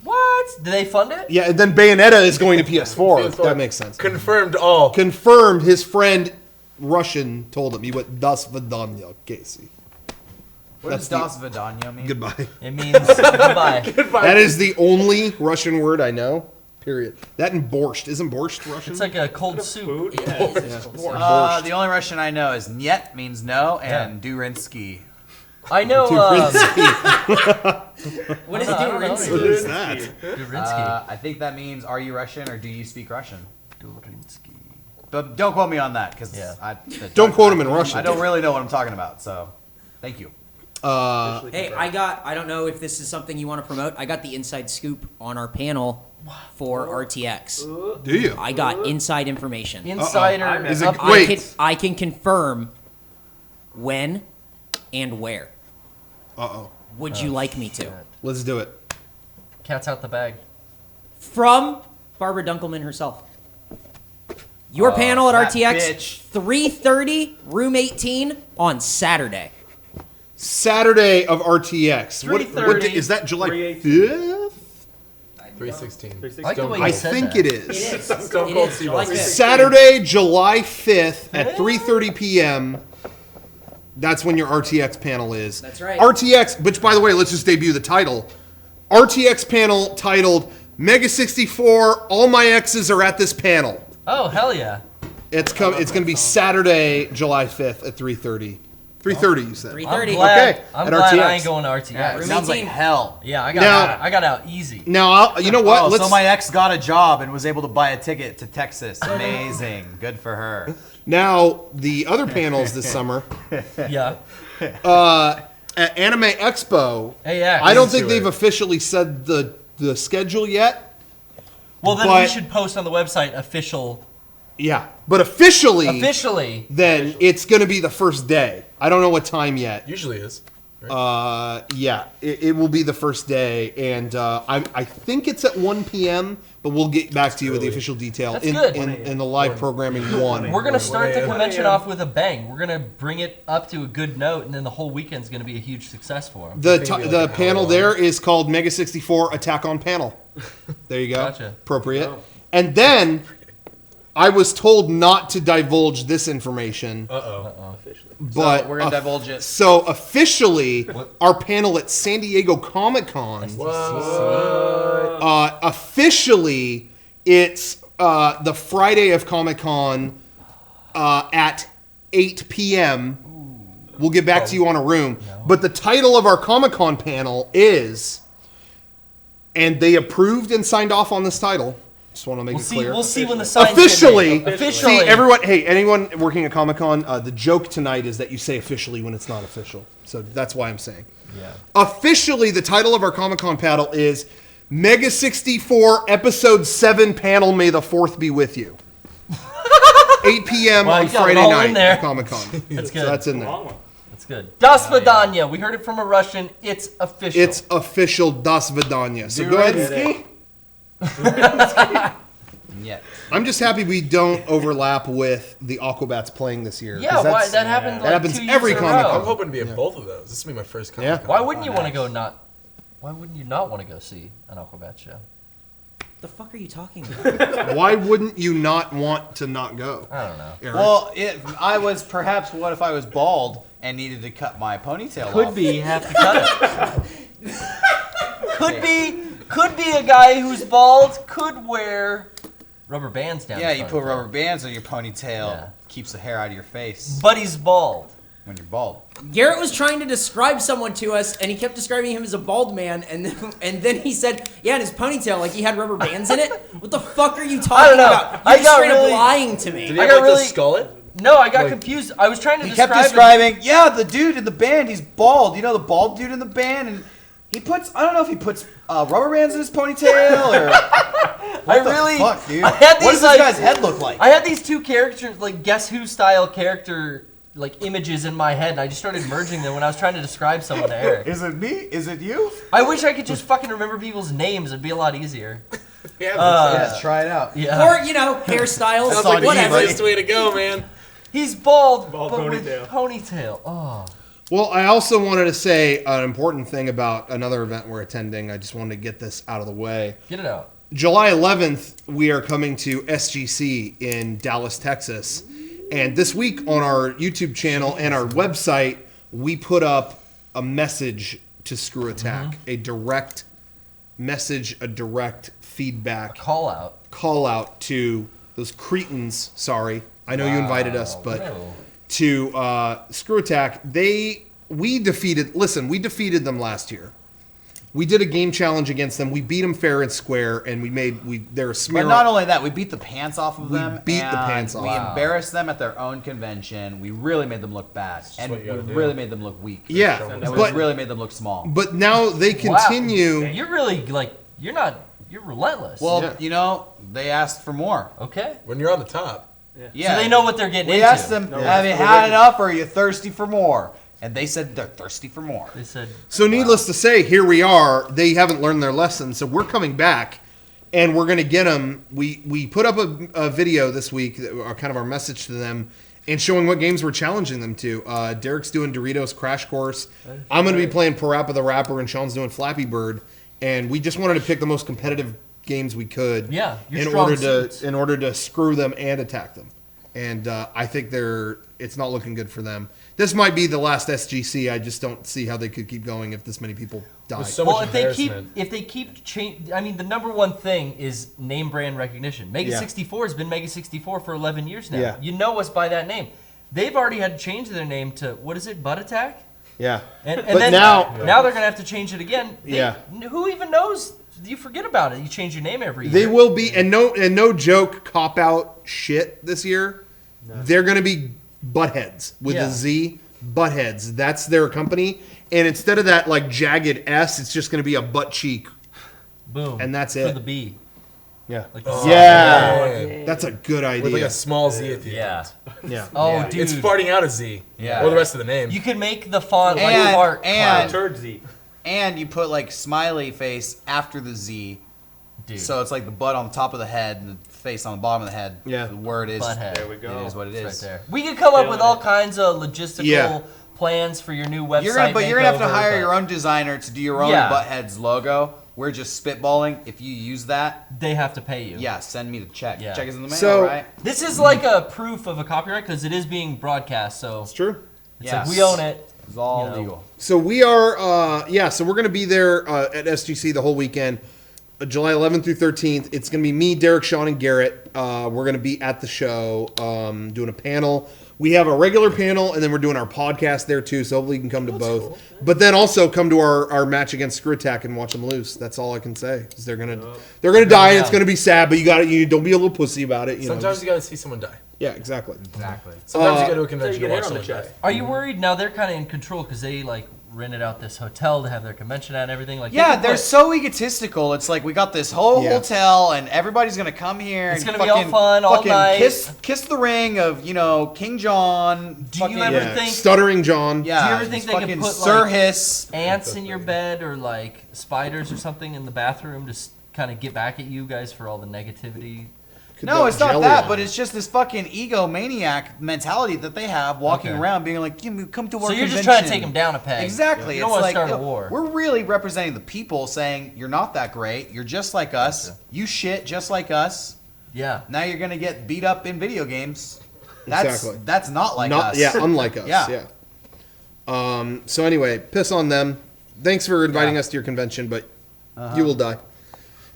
S3: what? Did they fund it?
S1: Yeah, and then Bayonetta is going to PS4. That makes sense.
S6: Confirmed all.
S1: Confirmed. His friend Russian told him. He went, "Das vidanya, Casey."
S2: What does Das Vidanya mean?
S1: Goodbye.
S3: It means goodbye.
S1: That is the only Russian word I know. Period. That and borscht. Isn't borscht Russian?
S3: It's like a cold soup.
S2: The only Russian I know is "niet" means no, and "durinsky."
S3: I know.
S4: What is
S3: I don't know.
S4: Durinsky?
S1: What is that?
S3: Durinsky.
S2: I think that means "Are you Russian?" or "Do you speak Russian?"
S3: Durinsky.
S2: But don't quote me on that because
S3: Yeah.
S1: Don't quote him in Russian.
S2: I don't really know what I'm talking about. So, thank you.
S4: Hey, I don't know if this is something you want to promote. I got the inside scoop on our panel for RTX.
S1: Do you?
S4: I got inside information.
S3: Insider.
S1: Is it,
S3: up-
S1: wait.
S4: I can confirm when and where.
S1: Uh-oh.
S4: Would you like me to?
S1: Let's do it.
S3: Cat's out the bag.
S4: From Barbara Dunkelman herself. Your panel at
S2: that
S4: RTX,
S2: bitch.
S4: 3:30, room 18 on Saturday.
S1: Saturday of RTX. What
S3: 3:30,
S1: is that July
S7: 3:18.
S1: 5th?
S6: 316.
S3: I like the way
S1: I
S3: you said
S1: think
S3: that.
S1: it is.
S4: It is.
S6: Stone
S4: It
S6: Cold
S4: is.
S6: Steve
S4: July
S6: Austin.
S4: 5th.
S1: Saturday, July 5th at 3:30 p.m. That's when your RTX panel is.
S4: That's right.
S1: RTX, which by the way, let's just debut the title. RTX panel titled Mega64, All My Exes Are at This Panel.
S3: Oh, hell yeah.
S1: It's going to be Saturday, July 5th at 3:30. 3:30 you said.
S4: 3:30.
S3: I'm glad,
S1: Okay,
S3: I'm
S1: at
S3: glad
S1: RTX.
S3: I ain't going to RTX.
S2: Yeah,
S3: Yeah,
S2: sounds like
S4: 18.
S2: hell.
S3: I
S1: Now-
S3: got out easy.
S1: Now, you know what?
S2: Oh,
S1: Let's
S2: so my ex got a job and was able to buy a ticket to Texas. Amazing. Good for her.
S1: now the other panels this summer
S3: Yeah.
S1: at Anime Expo.
S3: AX.
S1: I don't think
S6: Into it.
S1: they've officially said the schedule yet.
S3: Well, then we
S1: but-
S3: should post on the website officially.
S1: Yeah, but officially, then it's going to be the first day. I don't know what time yet.
S6: Usually is.
S1: Yeah, it will be the first day, and I think it's at 1 p.m. But we'll get back to you with the official detail
S3: That's
S1: in,
S3: good.
S1: in the live programming one.
S3: We're gonna start the
S6: 1
S3: convention off with a bang. We're gonna bring it up to a good note, and then the whole weekend's gonna be a huge success for them.
S1: The
S6: Maybe like
S1: the
S6: an
S1: panel
S6: hour
S1: there is called Mega64 Attack on Panel. There you go.
S3: Gotcha.
S1: Appropriate. And then I was told not to divulge this information, but
S2: We're going to divulge it.
S1: so officially, our panel at San Diego Comic-Con, officially, it's the Friday of Comic-Con at 8 p.m. We'll get back to you on a room. But the title of our Comic-Con panel is, and they approved and signed off on this title. Just want to make it clear.
S3: We'll see when the signs
S1: Officially,
S3: get made. Officially.
S1: See, everyone. Hey, anyone working at Comic Con, the joke tonight is that you say officially when it's not official. So that's why I'm saying.
S3: Yeah.
S1: Officially, the title of our Comic Con panel is Mega64 Episode 7 Panel. May the 4th be with you. 8 p.m.
S3: Wow,
S1: on
S3: you got it
S1: Friday
S3: all
S1: night
S3: in there.
S1: at Comic Con.
S3: That's good.
S1: So that's in there.
S7: Long one.
S3: That's good. Das Vidanya. We heard it from a Russian. It's official.
S1: It's official Das Vidanya. So go ahead.
S2: Yeah.
S1: I'm just happy we don't overlap with the Aquabats playing this year.
S3: yeah.
S1: 'cause
S3: Why
S1: that's-
S3: that happened?
S1: that
S3: Like
S1: happens
S3: 2 years
S1: every
S3: in a
S1: Comic-Con.
S3: row.
S6: I'm hoping to be at both of those. This will be my first
S1: Yeah.
S6: Comic-Con.
S3: Why wouldn't you want to go not? Why wouldn't you not want to go see an Aquabat show?
S4: The fuck are you talking about?
S1: Why wouldn't you not want to not go?
S3: I don't know.
S1: Eric?
S2: Well, what if I was bald and needed to cut my ponytail
S3: Could
S2: off?
S3: be have to cut it. Could be a guy who's bald. Could wear rubber bands down.
S2: Yeah,
S3: his
S2: you
S3: front
S2: put
S3: though.
S2: rubber bands on your ponytail.
S3: Yeah.
S2: Keeps the hair out of your face
S3: But he's bald.
S2: when you're bald.
S4: Garrett was trying to describe someone to us, and he kept describing him as a bald man, and then he said, yeah, and his ponytail, like he had rubber bands in it. What the fuck are you talking
S3: know.
S4: about?
S3: I
S4: You're
S3: got
S4: straight
S3: really-
S4: up lying to me.
S6: Did he
S3: I
S6: have
S3: got
S6: like
S3: really-
S6: the skullet?
S3: No, I got confused. I was trying to
S2: He kept
S3: describe it.
S2: describing, yeah, the dude in the band, he's bald. You know the bald dude in the band? And he puts, I don't know if he puts rubber bands in his ponytail or... What the fuck, dude?
S3: I had
S2: What
S3: these,
S2: does this
S3: like-
S2: guy's head look like?
S3: I had these two characters, like Guess Who style character, like images in my head, and I just started merging them when I was trying to describe someone to Eric.
S2: Is it me? Is it you?
S3: I wish I could just fucking remember people's names. It'd be a lot easier.
S6: Yeah,
S2: Yeah, try it out.
S3: Yeah.
S4: Or, you know, hairstyles,
S6: sounds like the
S4: whatever.
S6: easiest way to go, man.
S3: He's bald,
S7: Bald
S3: but
S7: ponytail.
S3: with ponytail. Oh.
S1: Well, I also wanted to say an important thing about another event we're attending. I just wanted to get this out of the way.
S3: Get it out.
S1: July 11th, we are coming to SGC in Dallas, Texas. And this week on our YouTube channel and our website, we put up a message to Screw Attack, a direct message, a direct feedback
S3: Call out
S1: to those cretins. Sorry, I know you invited us, but
S3: No.
S1: to Screw Attack, we defeated them last year. We did a game challenge against them. We beat them fair and square, and they're a smear.
S2: But not only that, we beat the pants off of
S1: We
S2: them.
S1: beat the
S2: and
S1: pants off.
S2: We
S1: Wow.
S2: embarrassed them at their own convention. We really made them look bad, and
S6: what
S2: we
S6: you gotta do.
S2: really made them look weak.
S1: Yeah,
S2: and we
S1: but
S2: really made them look small.
S1: but now they continue.
S3: Wow. You're really like you're relentless.
S2: Well,
S1: Yeah.
S2: you know, they asked for more.
S3: okay.
S6: When you're on the top,
S2: Yeah,
S3: So they know what they're getting
S2: We
S3: into.
S2: asked them, "Have you had enough, or are you thirsty for more?" And they said they're thirsty for more.
S3: They said.
S1: So needless to say, here we are. They haven't learned their lesson, so we're coming back, and we're going to get them. We put up a video this week, kind of our message to them, and showing what games we're challenging them to. Derek's doing Doritos Crash Course. I'm going to be playing Parappa the Rapper, and Sean's doing Flappy Bird. And we just wanted to pick the most competitive games we could.
S3: Yeah, your
S1: in
S3: strong
S1: order
S3: suits.
S1: to in order to screw them and attack them. And I think it's not looking good for them. This might be the last SGC. I just don't see how they could keep going if this many people die.
S6: There's so
S3: Well,
S6: much
S3: if they keep change, I mean, the number one thing is name brand recognition. Mega64 has been Mega64 for 11 years now.
S1: Yeah.
S3: You know us by that name. They've already had to change their name to what is it, Butt Attack?
S1: Yeah.
S3: And
S1: But
S3: then
S1: now-
S3: they're gonna have to change it again.
S1: Yeah.
S3: Who even knows? You forget about it. You change your name every year.
S1: They will be, and no joke, cop out shit this year. They're going to be Buttheads with
S3: Yeah.
S1: a Z. Buttheads. That's their company. And instead of that like jagged S, it's just going to be a butt cheek.
S3: Boom.
S1: And that's
S3: For
S1: it.
S3: the B.
S1: Yeah.
S3: Like
S1: Yeah. That's a good idea.
S6: with like a small Z at the
S3: Yeah.
S6: end.
S1: yeah.
S3: Oh,
S2: Yeah.
S3: dude.
S6: It's farting out a Z.
S2: Yeah.
S6: Or the rest of the name.
S3: You could make the font like
S2: And-
S3: fart
S2: and-
S3: cloud.
S7: Turd Z.
S2: And you put like smiley face after the Z,
S3: Dude.
S2: so it's like the butt on the top of the head and the face on the bottom of the head.
S1: Yeah.
S2: The word is.
S3: Butthead.
S7: There we go.
S2: It is what it
S3: It's
S2: is.
S3: right there. We could come up with
S7: Killing
S3: all
S7: it.
S3: kinds of logistical
S1: Yeah.
S3: plans for your new website.
S2: You're gonna have to
S3: makeover,
S2: hire
S3: but
S2: your own designer to do your own
S3: Yeah.
S2: Buttheads logo. We're just spitballing. If you use that,
S3: They have to pay you.
S2: yeah, send me the check.
S3: Yeah.
S2: Check is in the mail,
S1: So-
S2: right?
S3: This is like a proof of a copyright because it is being broadcast. So
S1: It's true.
S3: it's
S2: Yes.
S3: like we own it.
S2: It's all
S3: You know.
S2: legal.
S1: So we are, so we're going to be there at SGC the whole weekend, July 11th through 13th. It's going to be me, Derek, Sean, and Garrett. We're going to be at the show doing a panel. We have a regular panel, and then we're doing our podcast there too, so hopefully you can come to both. But then also come to our match against Screw Attack and watch them lose. That's all I can say. 'Cause they're gonna die, and it's gonna be sad. But you don't be a little pussy about it. You know,
S6: Sometimes
S1: just-
S6: you gotta see someone die.
S1: yeah, exactly.
S2: Exactly.
S6: Sometimes you go to a
S7: So you
S6: convention
S7: get
S6: and
S7: hit
S6: watch
S7: on the
S6: someone die.
S7: chest.
S3: Are you worried now? They're kind of in control because they like rented out this hotel to have their convention at and everything. Like they
S2: Yeah,
S3: could
S2: they're
S3: put-
S2: so egotistical. It's like we got this whole
S1: Yeah.
S2: hotel, and everybody's gonna come here.
S3: It's
S2: and
S3: gonna be all
S2: fucking-
S3: fun, all
S2: fucking
S3: night.
S2: Kiss the ring of King John.
S3: Do you
S2: fucking-
S3: ever
S1: Yeah.
S3: think-
S1: Stuttering John.
S2: Yeah.
S3: Do you ever think they could
S2: fucking
S3: put,
S2: Sir
S3: like-
S2: Hiss?
S3: ants in your bed or like spiders or something in the bathroom to kind of get back at you guys for all the negativity?
S1: Could
S2: No,
S1: dump
S2: it's not
S1: jelly
S2: that,
S1: on
S2: but
S1: it.
S2: it's just this fucking egomaniac mentality that they have, walking
S3: Okay.
S2: around being like, "Come to our
S3: So you're just
S2: convention."
S3: trying to take them down a peg.
S2: Exactly.
S3: You don't
S2: It's
S3: want to
S2: like,
S3: start a
S2: yo,
S3: war.
S2: We're really representing the people, saying you're not that great. You're just like us.
S3: Gotcha.
S2: You shit just like us.
S3: Yeah.
S2: Now you're gonna get beat up in video games. That's
S1: Exactly.
S2: that's not like
S1: Not
S2: us.
S1: yeah, unlike us.
S2: Yeah.
S1: Yeah. So anyway, piss on them. Thanks for inviting
S2: Yeah.
S1: us to your convention, but you will die.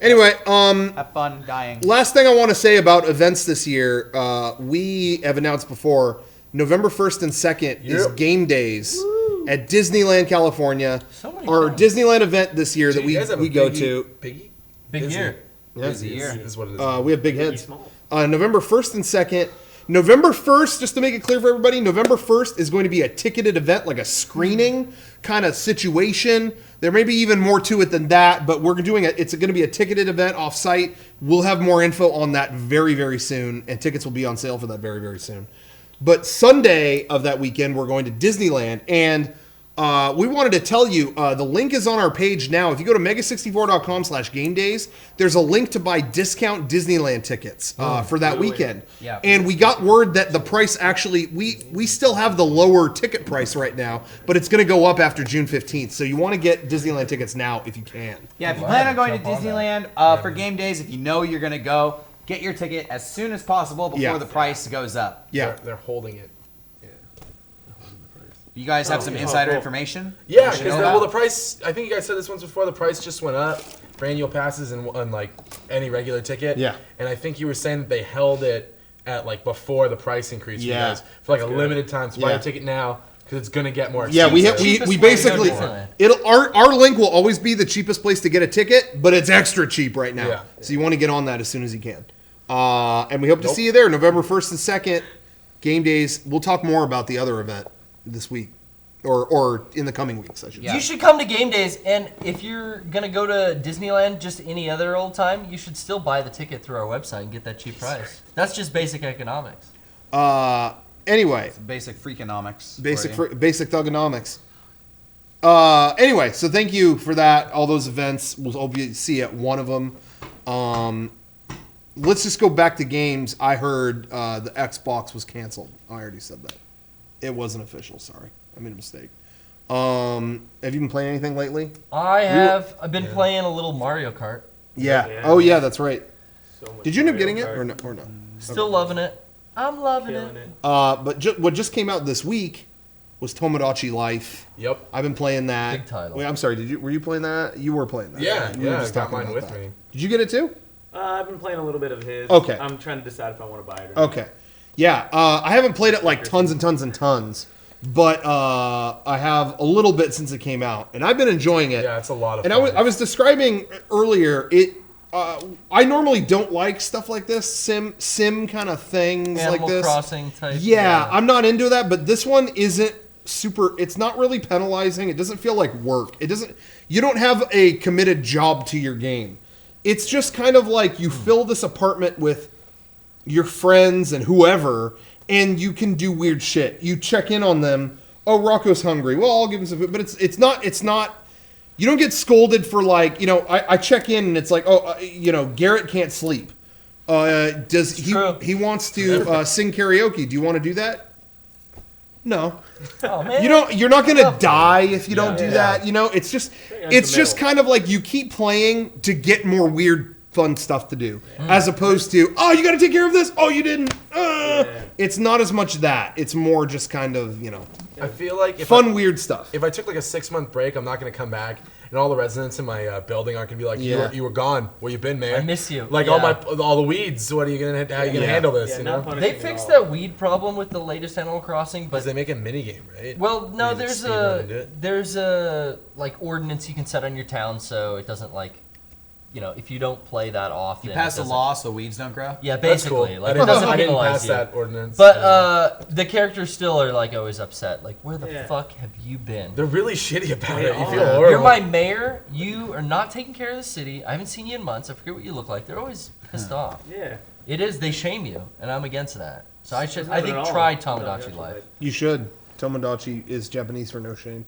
S1: Anyway,
S2: Have fun dying.
S1: last thing I want to say about events this year, we have announced before, November 1st and 2nd is
S6: Yep.
S1: Game Days at Disneyland, California.
S3: So many
S1: Our
S3: things.
S1: Disneyland event this year that
S6: Do you guys have
S1: we
S6: a
S1: go
S6: biggie-
S1: to.
S6: Biggie?
S3: Big
S6: Busy.
S3: year.
S2: Busy year.
S6: Is what it is.
S1: We have big
S7: Pretty
S1: heads.
S7: small.
S1: November 1st and 2nd. November 1st, just to make it clear for everybody, November 1st is going to be a ticketed event, like a screening kind of situation. There may be even more to it than that, but we're doing it. It's going to be a ticketed event off-site. We'll have more info on that very, very soon, and tickets will be on sale for that very, very soon. But Sunday of that weekend, we're going to Disneyland, and we wanted to tell you, the link is on our page now. If you go to mega64.com/game days, there's a link to buy discount Disneyland tickets for that weekend.
S2: Yeah.
S1: And we got word that the price actually, we still have the lower ticket price right now, but it's going to go up after June 15th. So you want to get Disneyland tickets now if you can.
S2: Yeah, if you
S3: Wow,
S2: plan on going to
S3: jump on
S2: Disneyland for game days, if you know you're gonna go, get your ticket as soon as possible before
S1: Yeah.
S2: the price goes up.
S1: Yeah.
S6: They're holding it.
S2: You guys have some insider information?
S6: Yeah,
S2: You
S6: because
S2: know
S6: the
S2: about?
S6: price. I think you guys said this once before. The price just went up for annual passes and like any regular ticket.
S1: Yeah.
S6: And I think you were saying that they held it at like before the price increase.
S1: Yeah.
S6: For you guys for like a limited time. So buy
S1: Yeah.
S6: your ticket now because it's gonna get more
S1: Yeah,
S6: expensive.
S1: we
S3: Cheapest way to
S1: basically
S3: go to Disneyland.
S1: it'll our link will always be the cheapest place to get a ticket, but it's extra cheap right now.
S6: Yeah.
S1: So you want to get on that as soon as you can. And we hope to see you there November 1st and 2nd, game days. We'll talk more about the other event this week or in the coming weeks, I should say.
S3: You should come to game days, and if you're gonna go to Disneyland just any other old time, you should still buy the ticket through our website and get that cheap price. That's just basic economics.
S1: Anyway,
S2: Basic freakonomics.
S1: basic thugonomics. Anyway, so thank you for that. All those events, we'll obviously see you at one of them. Let's just go back to games. I heard the Xbox was canceled. I already said that. It wasn't official. Sorry, I made a mistake. Have you been playing anything lately?
S3: I've been playing a little Mario Kart.
S1: Yeah.
S7: Yeah.
S1: Oh yeah, that's right.
S7: So much
S1: Did you end up
S7: Mario
S1: getting it
S7: Kart.
S1: or no?
S3: Still loving it. I'm loving
S7: Killing
S3: it.
S7: it.
S1: But what just came out this week was Tomodachi Life.
S6: Yep.
S1: I've been playing that.
S3: Big title.
S1: Wait, I'm sorry. Were you playing that? You were playing that.
S6: Yeah,
S1: right? We were
S6: yeah. I
S1: just
S6: got
S1: talking
S6: mine
S1: about
S6: with
S1: that.
S6: me.
S1: Did you get it too?
S7: I've been playing a little bit of his.
S1: Okay.
S7: I'm trying to decide if I want to buy it or not.
S1: Okay. Yeah. I haven't played it like tons and tons and tons, but I have a little bit since it came out, and I've been enjoying it.
S6: Yeah, it's a lot of
S1: And
S6: fun.
S1: I was describing earlier it. I normally don't like stuff like this, sim kind of things
S3: Animal
S1: like this.
S3: Crossing type.
S1: Yeah, I'm not into that, but this one isn't super. It's not really penalizing. It doesn't feel like work. It doesn't. You don't have a committed job to your game. It's just kind of like you fill this apartment with your friends and whoever, and you can do weird shit. You check in on them. Oh, Rocco's hungry. Well, I'll give him some food. But it's not. You don't get scolded for like, I check in and it's like, Garrett can't sleep. He wants to sing karaoke. Do you want to do that? No.
S3: Oh man.
S1: You're not gonna die if you don't do
S6: Yeah.
S1: that. It's just kind of like you keep playing to get more weird, fun stuff to do, as opposed to you got to take care of this. Oh, you didn't. It's not as much that. It's more just kind of
S6: I feel like
S1: fun, weird stuff.
S6: If I took like a 6-month break, I'm not gonna come back, and all the residents in my building aren't gonna be like,
S1: Yeah.
S6: you were gone. Where you been, man?
S3: I miss you.
S6: Like
S3: Yeah.
S6: all the weeds. What are you gonna? How are you gonna
S1: Yeah.
S6: handle this?
S7: Yeah,
S6: you
S7: not
S6: know?
S7: punishing
S3: They
S7: at
S3: fixed
S7: all.
S3: that weed problem with the latest Animal Crossing,
S6: Because
S3: but
S6: they make a mini game, right?
S3: well, no,
S6: You just
S3: there's
S6: speedrun into it.
S3: there's a like ordinance you can set on your town so it doesn't like, if you don't play that often.
S2: You pass
S3: it
S2: a
S3: doesn't-
S2: law so weeds don't grow?
S3: Yeah,
S6: That's cool.
S3: basically, like
S6: I
S3: it doesn't
S6: didn't
S3: penalize
S6: pass
S3: you.
S6: that ordinance.
S3: But the characters still are like always upset. Like, where the
S7: Yeah.
S3: fuck have you been?
S6: they're really shitty about
S7: They
S6: it. You
S7: are.
S6: feel horrible.
S3: You're my mayor. You are not taking care of the city. I haven't seen you in months. I forget what you look like. They're always pissed off.
S7: Yeah.
S3: It is. They shame you, and I'm against that. So I
S7: Not
S3: think
S7: at all.
S3: try Tomodachi Life.
S1: You should. Tomodachi is Japanese for no shame.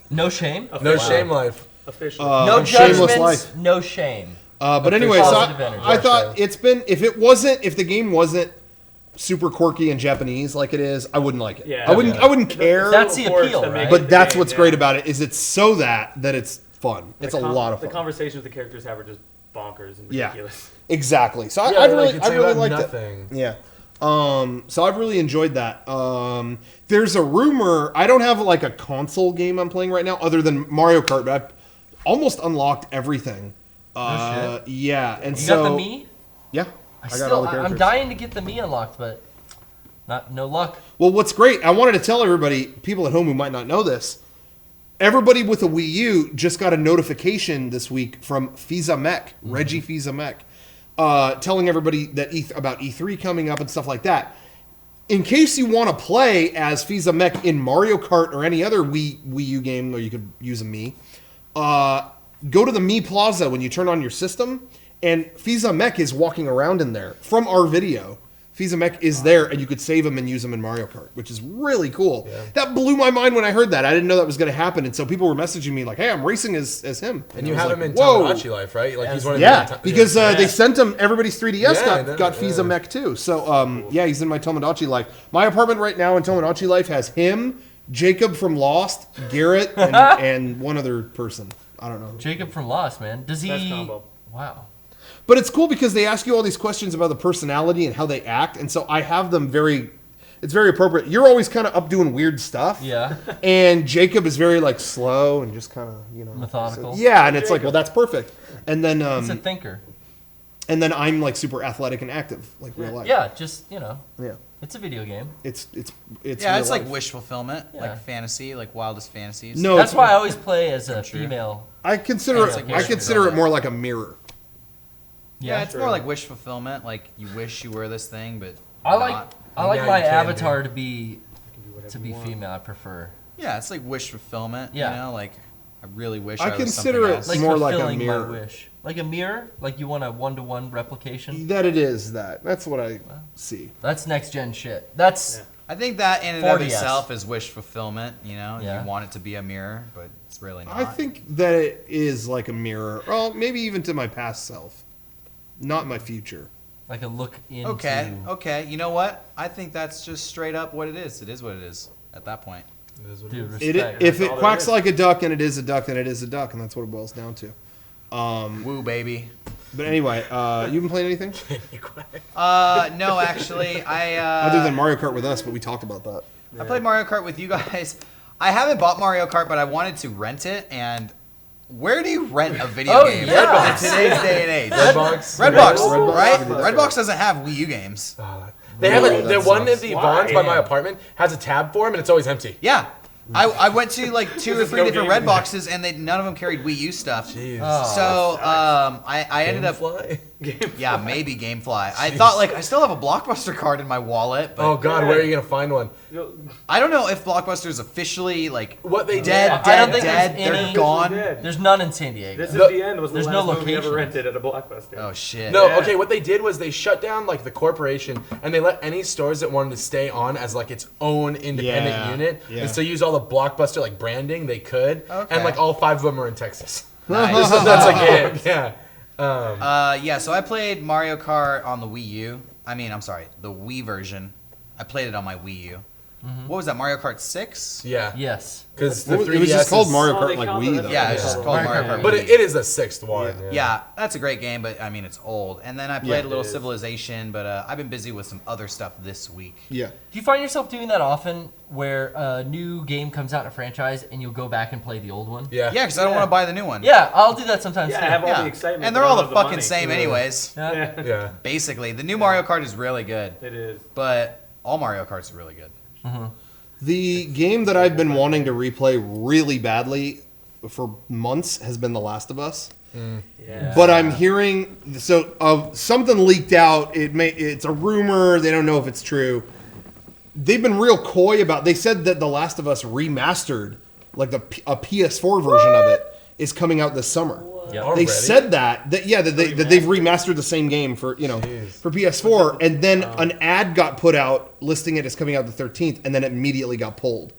S3: No shame.
S6: No shame life.
S7: Official.
S3: No
S1: shameless
S3: judgments.
S1: life.
S3: No shame.
S1: But anyway, so
S3: Positive energy.
S1: I thought if the game wasn't super quirky and Japanese like it is, I wouldn't like it.
S7: Yeah.
S1: I wouldn't care.
S3: That's the
S7: Force
S3: appeal,
S7: that make
S3: right?
S7: it
S1: but
S7: the
S1: that's
S7: game,
S1: what's
S7: yeah.
S1: great about it is it's so that it's fun. It's a lot of
S7: The
S1: fun.
S7: conversations the characters have are just bonkers and
S1: Yeah.
S7: ridiculous.
S1: Exactly. So
S6: Yeah,
S1: I
S6: like,
S1: really,
S6: it's
S1: I really
S6: about
S1: liked
S6: nothing.
S1: it. Yeah. So I've really enjoyed that. There's a rumor. I don't have like a console game I'm playing right now other than Mario Kart, but I've almost unlocked everything. Yeah, and
S3: You
S1: so
S3: got the Mii?
S1: yeah,
S3: I
S1: got all the
S3: I'm
S1: characters.
S3: dying to get the Mii unlocked, but no luck.
S1: Well, what's great, I wanted to tell everybody, people at home who might not know this, everybody with a Wii U just got a notification this week from Fils-Aimé, Reggie Fils-Aimé, telling everybody that about E3 coming up and stuff like that. In case you want to play as Fils-Aimé in Mario Kart or any other Wii U game, or you could use a Mii, go to the Mii Plaza when you turn on your system, and Fils-Aimé is walking around in there from our video. Fils-Aimé is there, and you could save him and use him in Mario Kart, which is really cool. Yeah. That blew my mind when I heard that. I didn't know that was going to happen, and so people were messaging me like, "Hey, I'm racing as him."
S6: And
S1: I
S6: you
S1: was
S6: have
S1: like,
S6: him in
S1: "Whoa."
S6: Tomodachi Life, right? Like he's one of
S1: Yeah,
S6: the
S1: because they sent him. Everybody's 3DS
S6: Yeah, I know,
S1: got
S6: yeah.
S1: Fils-Aimé too. So yeah, he's in my Tomodachi Life. My apartment right now in Tomodachi Life has him, Jacob from Lost, Garrett, and one other person. I don't know.
S3: Jacob from Lost, man. Does he?
S7: Best combo.
S3: Wow.
S1: But it's cool because they ask you all these questions about the personality and how they act, and so I have them very. it's very appropriate. You're always kind of up doing weird stuff.
S3: Yeah.
S1: And Jacob is very like slow and just kind of,
S3: Methodical.
S1: so- yeah, and it's like, well, that's perfect. And then
S3: He's a thinker.
S1: and then I'm like super athletic and active, like real life.
S3: Yeah, just
S1: Yeah.
S3: it's a video game.
S1: It's
S2: Yeah,
S1: real
S2: it's like
S1: life.
S2: wish fulfillment,
S3: Yeah.
S2: like fantasy, like wildest fantasies.
S1: No,
S3: That's
S1: it's,
S3: why I always play as a female.
S1: I consider
S2: It's
S1: it.
S2: like
S1: I consider it more like a mirror.
S2: Yeah, it's more like wish fulfillment. Like you wish you were this thing, but
S3: I like
S2: not.
S3: my
S6: you can
S3: avatar to be female. I prefer.
S2: Yeah, it's like wish fulfillment.
S3: Yeah.
S2: You know, like I really wish
S1: I
S2: I was
S1: consider
S2: something
S1: it
S2: else.
S3: Like
S1: more like a
S3: fulfilling
S1: mirror.
S3: my wish. Like a mirror, like you want a 1-to-1 replication.
S1: That it is that. That's what I see.
S3: That's next gen shit. That's
S2: I think that in and of
S3: 40S.
S2: itself is wish fulfillment. You know,
S3: Yeah.
S2: you want it to be a mirror, but it's really not.
S1: I think that it is like a mirror. Well, maybe even to my past self, not my future.
S3: like a look into.
S2: Okay. You know what? I think that's just straight up what it is. It is what it is at that point.
S6: It is what
S3: Dude,
S6: it is.
S3: respect.
S1: If it
S7: all there
S1: quacks
S7: is.
S1: like a duck and it is a duck, then it is a duck, and that's what it boils down to.
S2: Woo, baby.
S1: But anyway, you been playing anything
S2: No, actually,
S1: other than Mario Kart with us? But we talked about that.
S2: I played Mario Kart with you guys. I haven't bought Mario Kart, but I wanted to rent it. And where do you rent a video
S3: Oh,
S2: game
S3: yeah.
S2: in today's day and age?
S6: Redbox.
S2: Redbox, right? Redbox doesn't have Wii U games.
S6: They have
S1: No,
S6: the
S1: that
S6: one
S1: sucks.
S6: at the Vons by my apartment has a tab for them, and it's always empty.
S2: Yeah. I went to like 2 or 3
S6: no
S2: different
S6: game.
S2: Redboxes, and none of them carried Wii U stuff.
S6: Jeez.
S2: So I ended up,
S6: Fly.
S2: yeah, maybe GameFly. I thought like I still have a Blockbuster card in my wallet, but
S6: Oh God, where are you gonna find one?
S2: I don't know if Blockbuster is officially like
S6: What they
S2: dead,
S6: did.
S3: I don't think
S2: dead.
S3: there's
S2: They're
S3: any-
S2: gone.
S3: There's none in San Diego.
S7: This is
S6: The-
S7: the end. Was the
S3: there's
S7: last
S3: no
S7: movie ever
S3: location.
S7: rented at a Blockbuster.
S2: Oh shit.
S6: No,
S7: Yeah.
S6: okay. What they did was they shut down like the corporation, and they let any stores that wanted to stay on as like its own independent
S1: Yeah,
S6: unit
S1: yeah.
S6: and still use all the Blockbuster like branding. They could,
S2: Okay.
S6: and like all 5 of them are in Texas.
S2: Nice.
S6: So that's like it. Yeah.
S2: Yeah, so I played Mario Kart on the Wii U. I'm sorry, the Wii version. I played it on my Wii U. What was that, Mario Kart 6?
S6: Yeah.
S3: Yes.
S6: Because the 3DS
S1: It was just called
S6: is-
S1: Mario
S7: Oh,
S1: Kart
S7: they
S1: like
S7: count
S1: Wii
S7: that.
S1: though.
S2: Yeah, it's just called
S3: Mario
S2: Mario
S3: Kart
S2: Kart.
S6: But
S2: Wii.
S6: it is a 6th one.
S2: Yeah, that's a great game, but it's old. And then I played
S1: Yeah.
S2: a little
S7: It is.
S2: Civilization, but I've been busy with some other stuff this week.
S1: Yeah.
S3: Do you find yourself doing that often, where a new game comes out in a franchise and you'll go back and play the old one?
S6: Yeah.
S2: Yeah, because I don't want to buy the new one.
S3: Yeah, I'll do that sometimes
S7: Yeah,
S3: too.
S7: I have all
S2: Yeah.
S7: the excitement.
S2: And they're
S7: but I
S2: all
S7: don't
S2: the
S7: have
S2: fucking
S7: money.
S2: same anyways.
S3: Yeah.
S6: Yeah.
S2: Basically, the new Mario Kart is really good,
S7: It is.
S2: but all Mario Karts are really good.
S1: The game that I've been wanting to replay really badly for months has been The Last of Us.
S7: Yeah.
S1: But I'm hearing something leaked out. It's a rumor. They don't know if it's true. They've been real coy about. They said that The Last of Us remastered, like a PS4 version of it, is coming out this summer.
S3: Yep.
S6: Already?
S1: They said that they've remastered the same game for for PS4, and then an ad got put out listing it as coming out the 13th, and then it immediately got pulled.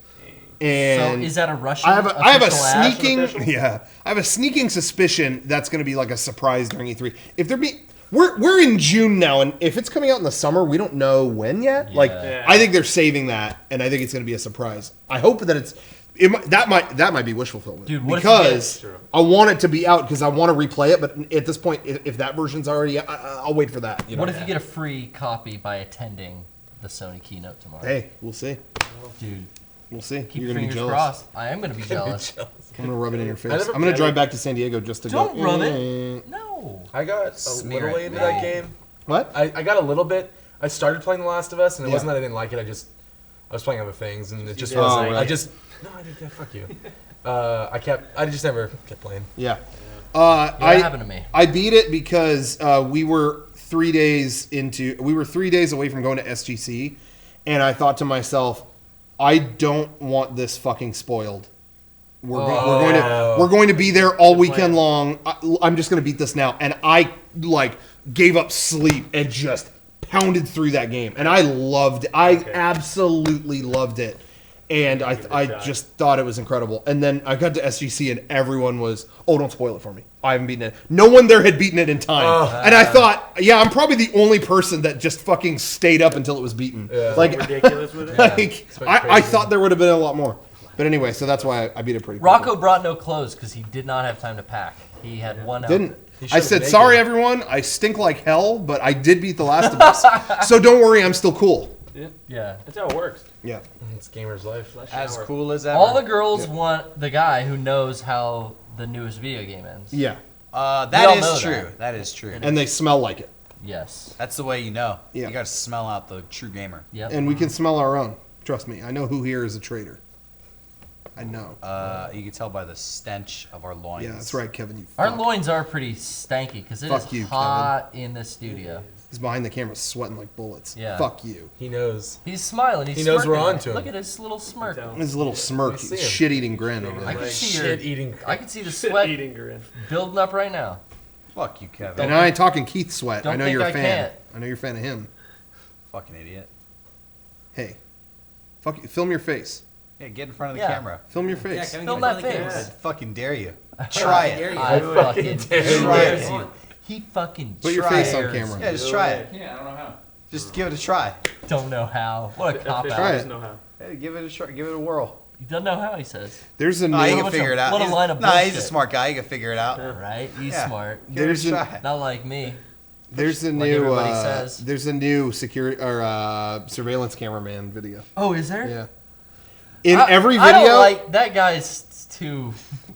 S1: And
S3: So is that a Russian?
S1: I have a
S3: official ad?
S1: sneaking I have a sneaking suspicion that's going to be like a surprise during E3. If there be we're in June now, and if it's coming out in the summer, we don't know when yet. Like
S7: Yeah.
S1: I think they're saving that, and I think it's going to be a surprise. I hope that that might be wish fulfillment.
S3: Dude, what if you
S1: because
S7: get- True.
S1: I want it to be out because I want to replay it. But at this point, if that version's already, I'll wait for that. You know?
S3: What if you get a free copy by attending the Sony keynote tomorrow?
S1: Hey, we'll see.
S3: Dude,
S1: We'll see.
S3: keep
S1: You're
S3: your
S1: gonna be
S3: fingers
S1: jealous.
S3: crossed. I am gonna be jealous.
S1: I'm gonna rub it in your face.
S6: never
S1: I'm gonna
S6: played
S1: drive
S6: it.
S1: back to San Diego just to
S3: Don't
S1: go.
S3: rub it. No.
S6: I got a
S2: Smear
S6: little
S2: it.
S6: into that game.
S1: What?
S6: I got a little bit. I started playing The Last of Us, and it
S1: Yeah.
S6: wasn't that I didn't like it. I was playing other things, and it just
S7: did
S6: wasn't.
S1: like
S6: I
S1: it.
S6: just no, I did. Yeah, fuck you. I just never kept playing.
S1: Yeah.
S3: That happened to me.
S1: I beat it because we were 3 days away from going to SGC, and I thought to myself, I don't want this fucking spoiled. We're going to be there all weekend long. I'm just going to beat this now, and I gave up sleep and just pounded through that game, and I loved it. I absolutely loved it. And I just thought it was incredible. And then I got to SGC and everyone was, oh, don't spoil it for me. I haven't beaten it. No one there had beaten it in time. And I thought, yeah, I'm probably the only person that just fucking stayed up until it was beaten. Like,
S7: ridiculous with it.
S1: I thought there would have been a lot more. But anyway, so that's why I beat it pretty quickly.
S3: Rocco brought no clothes because he did not have time to pack. He had one outfit.
S1: Didn't.
S6: He
S1: I
S6: should've
S1: said,
S6: been
S1: sorry,
S6: naked."
S1: everyone. I stink like hell, but I did beat The Last of Us. So don't worry, I'm still cool.
S3: Yeah.
S7: That's how it works.
S1: Yeah.
S6: It's gamer's life.
S9: As cool as ever.
S3: All the girls want the guy who knows how the newest video game ends.
S1: Yeah.
S3: We all
S9: That
S3: know
S9: is true.
S3: that.
S9: That is true.
S1: And they smell like it.
S3: Yes.
S9: That's the way you know.
S1: Yeah.
S9: You gotta smell out the true gamer.
S3: Yep.
S1: And we can smell our own. Trust me. I know who here is a traitor. I know.
S9: You can tell by the stench of our loins.
S1: Yeah, that's right, Kevin. You
S3: Our
S1: fuck.
S3: loins are pretty stanky because it
S1: Fuck
S3: is
S1: you,
S3: hot in the studio.
S1: He's behind the camera sweating like bullets.
S3: Yeah.
S1: Fuck you.
S6: He knows.
S3: He's smiling. He's
S6: He knows we're
S3: smirking.
S6: on to him.
S3: Look at his little smirk.
S1: His little smirk,
S6: I see him.
S1: shit-eating grin over
S3: I
S1: there.
S3: can see
S6: Shit
S3: your,
S6: eating.
S3: I can see the sweat
S7: Eating grin.
S3: building up right now.
S9: Fuck you, Kevin.
S1: And I ain't talking Keith Sweat.
S3: Don't
S1: I know
S3: think
S1: you're a
S3: I
S1: fan.
S3: can't.
S1: I know you're a fan of him.
S9: Fucking idiot.
S1: Hey, fuck you. Film your face.
S9: Yeah, get in front of the
S3: Yeah.
S9: camera.
S1: Film your face.
S4: Kevin,
S3: Film
S4: get
S3: that
S4: in front of the
S3: face.
S9: I fucking dare you. Try it.
S3: I fucking
S9: Try it.
S3: He fucking
S1: Put your
S9: Try
S1: face on
S3: dares.
S1: camera.
S9: Yeah, just try it.
S7: Yeah, I don't know how.
S9: Just give it a try.
S3: Don't know how. What a cop
S7: Official
S1: Try
S3: out.
S1: it.
S7: doesn't know how.
S9: Hey, give it a try. Give it a whirl.
S3: He doesn't know how, he says.
S1: There's a
S9: Nah, he
S1: new.
S9: can figure it out.
S3: what a
S9: He's-
S3: line of
S9: Nah, he's a
S3: bullshit.
S9: smart guy. He can figure it out.
S3: Right? He's
S9: Yeah.
S3: smart.
S9: Give
S1: There's
S9: it a
S1: a-
S9: try.
S3: Not like me.
S1: There's a
S3: Like
S1: new.
S3: everybody says.
S1: There's a new security or surveillance cameraman video.
S3: Oh, is there?
S1: Yeah. In
S3: I-
S1: every
S3: I
S1: video.
S3: don't like that guy's too.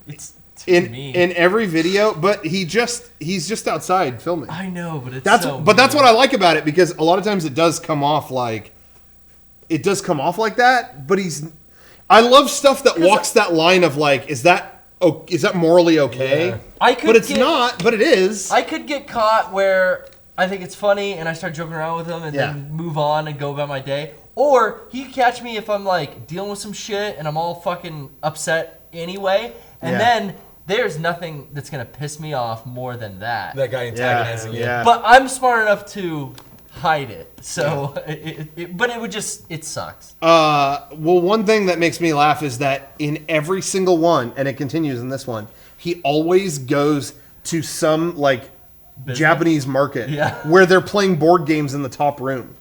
S3: It's too mean.
S1: in every video, but he's just outside filming.
S3: I know, but it's
S1: That's
S3: so
S1: that's
S3: mean.
S1: what I like about it, because a lot of times it does come off like that, but I love stuff that walks that line of like, is that morally okay?
S3: Yeah. I could
S1: but it's
S3: get-
S1: not, but it is.
S3: I could get caught where I think it's funny and I start joking around with him and
S1: Yeah.
S3: then move on and go about my day. Or he could catch me if I'm like dealing with some shit and I'm all fucking upset anyway. And
S1: Yeah.
S3: then there's nothing that's gonna piss me off more than that.
S6: That guy antagonizing you.
S1: yeah.
S3: But I'm smart enough to hide it. So, but it sucks.
S1: Well, one thing that makes me laugh is that in every single one, and it continues in this one, he always goes to some like Japanese market
S3: Yeah.
S1: where they're playing board games in the top room.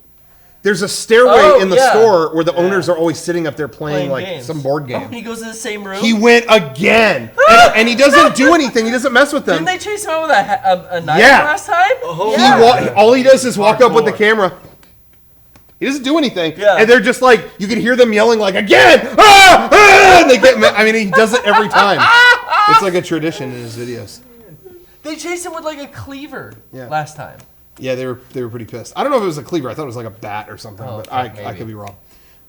S1: There's a stairway
S3: Oh,
S1: in the
S3: yeah.
S1: store where the owners are always sitting up there playing like
S3: games.
S1: some board
S3: Oh,
S1: game.
S3: and he goes to the same room.
S1: He went again, and he doesn't do anything. He doesn't mess with them.
S3: Didn't they chase him out with a knife
S1: Yeah.
S3: last time?
S6: Oh.
S3: Yeah.
S1: All he does is walk up with the camera. He doesn't do anything,
S3: Yeah.
S1: and they're just like, you can hear them yelling like, again, ah, ah! And they get. I mean, he does it every time. It's like a tradition in his videos.
S3: They chased him with like a cleaver
S1: Yeah.
S3: last time.
S1: Yeah, they were pretty pissed. I don't know if it was a cleaver. I thought it was like a bat or something,
S3: Oh,
S1: but
S3: fuck,
S1: I
S3: maybe.
S1: could be wrong.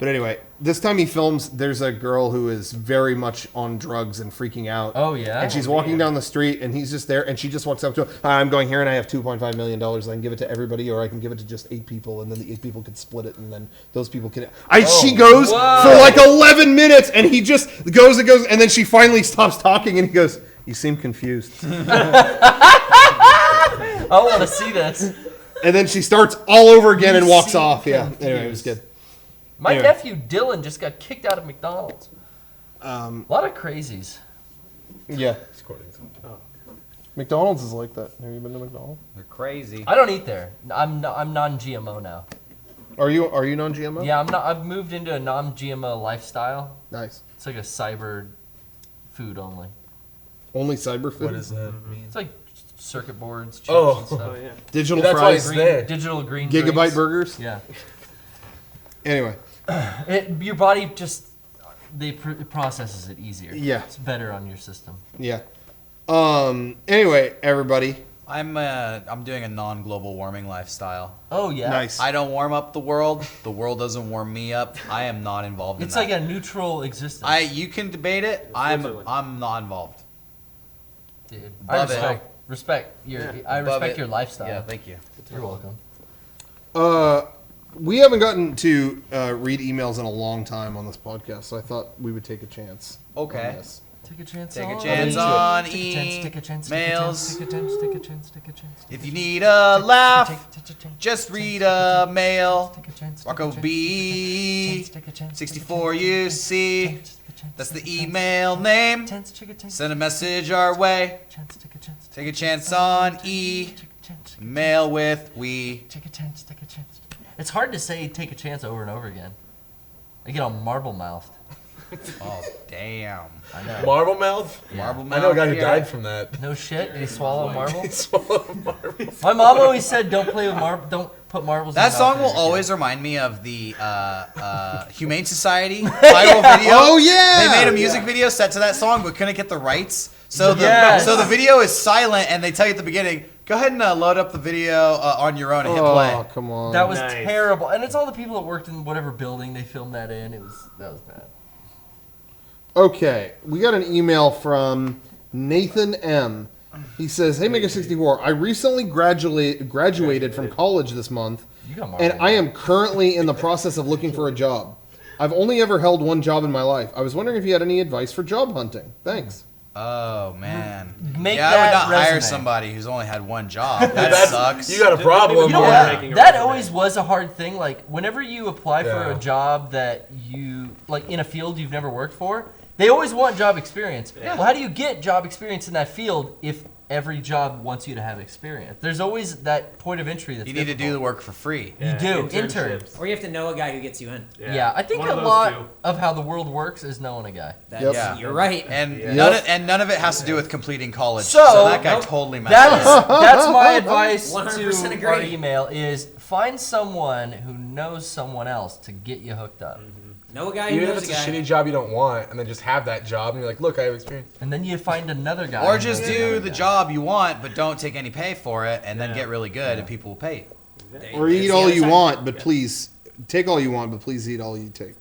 S1: But anyway, this time he films. There's a girl who is very much on drugs and freaking out.
S3: Oh, yeah?
S1: And she's walking down the street, and he's just there, and she just walks up to him. Hi, I'm going here, and I have $2.5 million. I can give it to everybody, or I can give it to just 8 people, and then the 8 people can split it, and then those people can. She goes
S3: whoa.
S1: for like 11 minutes, and he just goes and goes, and then she finally stops talking, and he goes, "You seem confused."
S3: I want to see this.
S1: And then she starts all over again and walks off. Yeah. Anyway, it was good.
S3: My
S1: Anyway.
S3: nephew Dylan just got kicked out of McDonald's. A lot of crazies.
S1: Yeah. McDonald's is like that. Have you been to McDonald's?
S9: They're crazy.
S3: I don't eat there. I'm non-GMO now.
S1: Are you non-GMO?
S3: Yeah, I'm not. I've moved into a non-GMO lifestyle.
S1: Nice.
S3: It's like a cyber food only.
S1: Only cyber food?
S6: What does that mean?
S3: It's like circuit boards, chips
S6: Oh.
S3: and stuff.
S7: Oh, yeah.
S1: Digital
S6: That's why
S1: fries?
S6: it's there.
S3: Digital green
S1: Gigabyte
S3: drinks.
S1: burgers?
S3: Yeah.
S1: Anyway.
S3: Your body just it processes it easier.
S1: Yeah.
S3: It's better on your system.
S1: Yeah. Anyway, everybody.
S9: I'm doing a non-global warming lifestyle.
S3: Oh yeah.
S1: Nice.
S9: I don't warm up the world. The world doesn't warm me up. I am not involved in
S3: It's
S9: that.
S3: like a neutral existence.
S9: You can debate it. I'm not involved.
S3: Dude,
S9: Love
S3: I
S9: it.
S3: respect your I
S9: Above
S3: respect
S9: it.
S3: your lifestyle.
S9: Yeah, thank you.
S3: You're welcome.
S1: We haven't gotten to read emails in a long time on this podcast, so I thought we would take a chance.
S9: Okay.
S1: on this.
S3: Take a chance
S9: Take a
S3: on
S9: chance
S3: it.
S9: on
S3: Take a chance, take a chance,
S9: emails.
S3: Take a chance, take a chance, take a chance.
S9: If you need a laugh,
S3: Take a chance,
S9: just read a mail.
S3: take a chance,
S9: Rocco
S3: take a
S9: B.
S3: chance, take a chance,
S9: 64 you see.
S3: take a chance,
S9: That's the
S3: take a chance,
S9: email name.
S3: chance, take a chance,
S9: Send a message our way.
S3: chance, take a chance,
S9: Take a chance on E.
S3: take a chance,
S9: Mail with we.
S3: take a chance, take a chance. It's hard to say take a chance over and over again. I get all marble mouthed.
S9: Oh, damn.
S3: I know.
S6: Marble mouth?
S9: Marble
S6: I
S9: mouth.
S6: know a guy who
S9: yeah.
S6: died from that.
S3: No shit. Did he swallow a marble?
S6: He swallowed a marble.
S3: My mom always said, "Don't play with marble. Don't put marbles." in
S9: That
S3: your
S9: song
S3: mouth
S9: will
S3: when you're a
S9: always remind me of the Humane Society viral video.
S1: Oh, yeah!
S9: They made a music video set to that song, but couldn't get the rights. So the
S3: Yes.
S9: so the video is silent, and they tell you at the beginning, go ahead and load up the video on your own and hit play.
S1: Oh, come on.
S3: kid. That was
S7: Nice.
S3: terrible, and it's all the people that worked in whatever building they filmed that in. That was bad.
S1: Okay, we got an email from Nathan M. He says, "Hey Mega64, I recently graduated from college this month,
S3: You got marble.
S1: and I am currently in the process of looking for a job. I've only ever held one job in my life. I was wondering if you had any advice for job hunting. Thanks."
S9: Oh man.
S3: Make
S9: yeah, I
S3: that
S9: would not hire
S3: resume.
S9: somebody who's only had one job. That sucks.
S6: You got a problem.
S3: You know
S7: Yeah.
S3: what?
S7: Making a
S3: That
S7: resume.
S3: always was a hard thing. Like, whenever you apply for
S6: Yeah.
S3: a job that you, like, in a field you've never worked for, they always want job experience.
S7: Yeah.
S3: Well, how do you get job experience in that field if every job wants you to have experience? There's always that point of entry that's
S9: You need to do the
S3: difficult.
S9: work for free.
S3: You do. Intern.
S7: internships.
S4: Or you have to know a guy who gets you in.
S3: Yeah, I think
S7: One
S3: a
S7: of those
S3: lot
S7: two.
S3: of how the world works is knowing a guy.
S4: That's,
S1: Yep.
S4: You're right.
S9: And
S7: Yeah.
S9: none of it has to do with completing college.
S3: So-
S9: that guy
S4: Nope.
S9: totally messed
S3: That is,
S9: up.
S3: that's my advice
S4: 100%
S3: to
S4: agree.
S3: our email is find someone who knows someone else to get you hooked up.
S4: Know a guy who
S6: Even if
S4: knows
S6: it's
S4: a
S6: a
S4: guy.
S6: shitty job you don't want, and then just have that job, and you're like, look, I have experience.
S3: And then you find another guy.
S9: Or
S3: who
S9: just
S3: knows
S9: do
S3: another
S9: the
S3: guy.
S9: job you want, but don't take any pay for it, and then
S7: Yeah.
S9: get really good, and people will pay you.
S1: Or
S4: That's
S1: eat
S4: the
S1: all
S4: other
S1: you
S4: side.
S1: want, but please take all you want, but please eat all you take.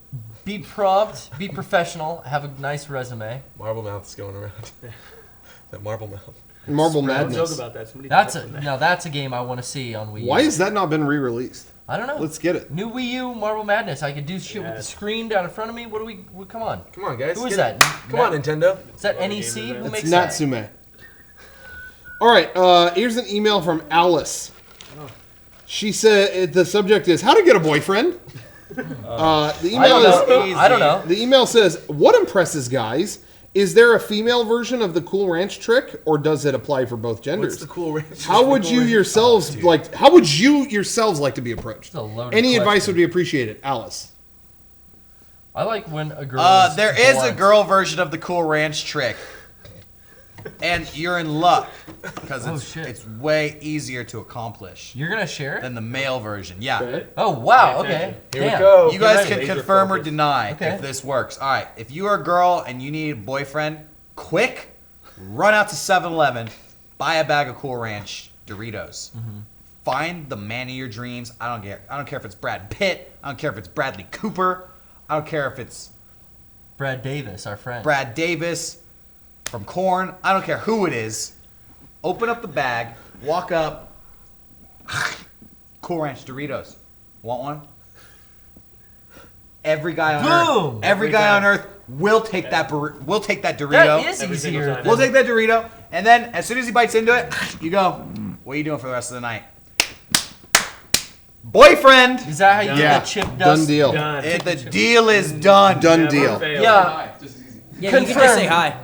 S3: Be prompt, be professional, have a nice resume.
S6: Marble mouth's going around. That marble mouth.
S1: Marble
S7: Don't joke
S1: Madness.
S7: about that. Somebody
S3: That's
S7: died from that.
S3: now that's a game I want to see on Wii U.
S1: Why has that not been re-released?
S3: I don't know.
S1: Let's get it.
S3: New Wii U Marble Madness. I could do shit with the
S7: Yes.
S3: screen down in front of me. What do we? Come on.
S6: Come on, guys.
S3: Who is
S6: get
S3: that?
S6: it. Come on, Nintendo.
S3: Is that
S7: What
S3: NEC?
S7: game is
S3: Who
S7: that?
S3: makes
S1: It's
S3: that?
S1: Natsume. All right, here's an email from Alice. She said the subject is how to get a boyfriend. The
S3: I
S1: email
S3: don't know.
S1: is
S3: I don't know.
S1: the email says, "What impresses guys? Is there a female version of the Cool Ranch trick, or does it apply for both genders?
S6: What's the cool range?
S1: How would you yourselves like? How would you yourselves like to be approached?
S3: That's a loaded
S1: Any advice
S3: question.
S1: would be appreciated, Alice.
S3: I like when a girl. is
S9: There is a
S3: blunt.
S9: girl version of the Cool Ranch trick, and you're in luck because
S3: Oh, shit.
S9: it's way easier to accomplish
S3: You're gonna share it?
S9: than the male version. Yeah.
S1: Okay.
S3: Oh wow.
S7: Pay
S3: Okay.
S7: attention.
S6: Here we
S3: Damn.
S6: go.
S9: You guys
S3: ready.
S9: can
S7: Laser
S9: confirm or
S7: focus.
S9: deny
S3: Okay.
S9: if this works. All right. If you are a girl and you need a boyfriend, quick, run out to 7-Eleven, buy a bag of Cool Ranch Doritos. Find the man of your dreams. I don't care. I don't care if it's Brad Pitt. I don't care if it's Bradley Cooper. I don't care if it's
S3: Brad Davis, our friend.
S9: Brad Davis from Korn. I don't care who it is. Open up the bag, walk up. Cool Ranch Doritos. Want one? Every guy on
S3: Boom!
S9: earth, every guy on earth will take that. Will take that Dorito.
S3: That is
S7: Every single
S3: easier.
S7: time.
S9: We'll take that Dorito, and then as soon as he bites into it, you go. What are you doing for the rest of the night? Boyfriend.
S3: Is that how you
S1: Yeah,
S3: get chip dust?
S1: done deal.
S7: Done.
S9: The deal is done.
S1: Done
S7: Never
S1: deal.
S7: fail.
S3: Yeah.
S4: Yeah, you can just say hi.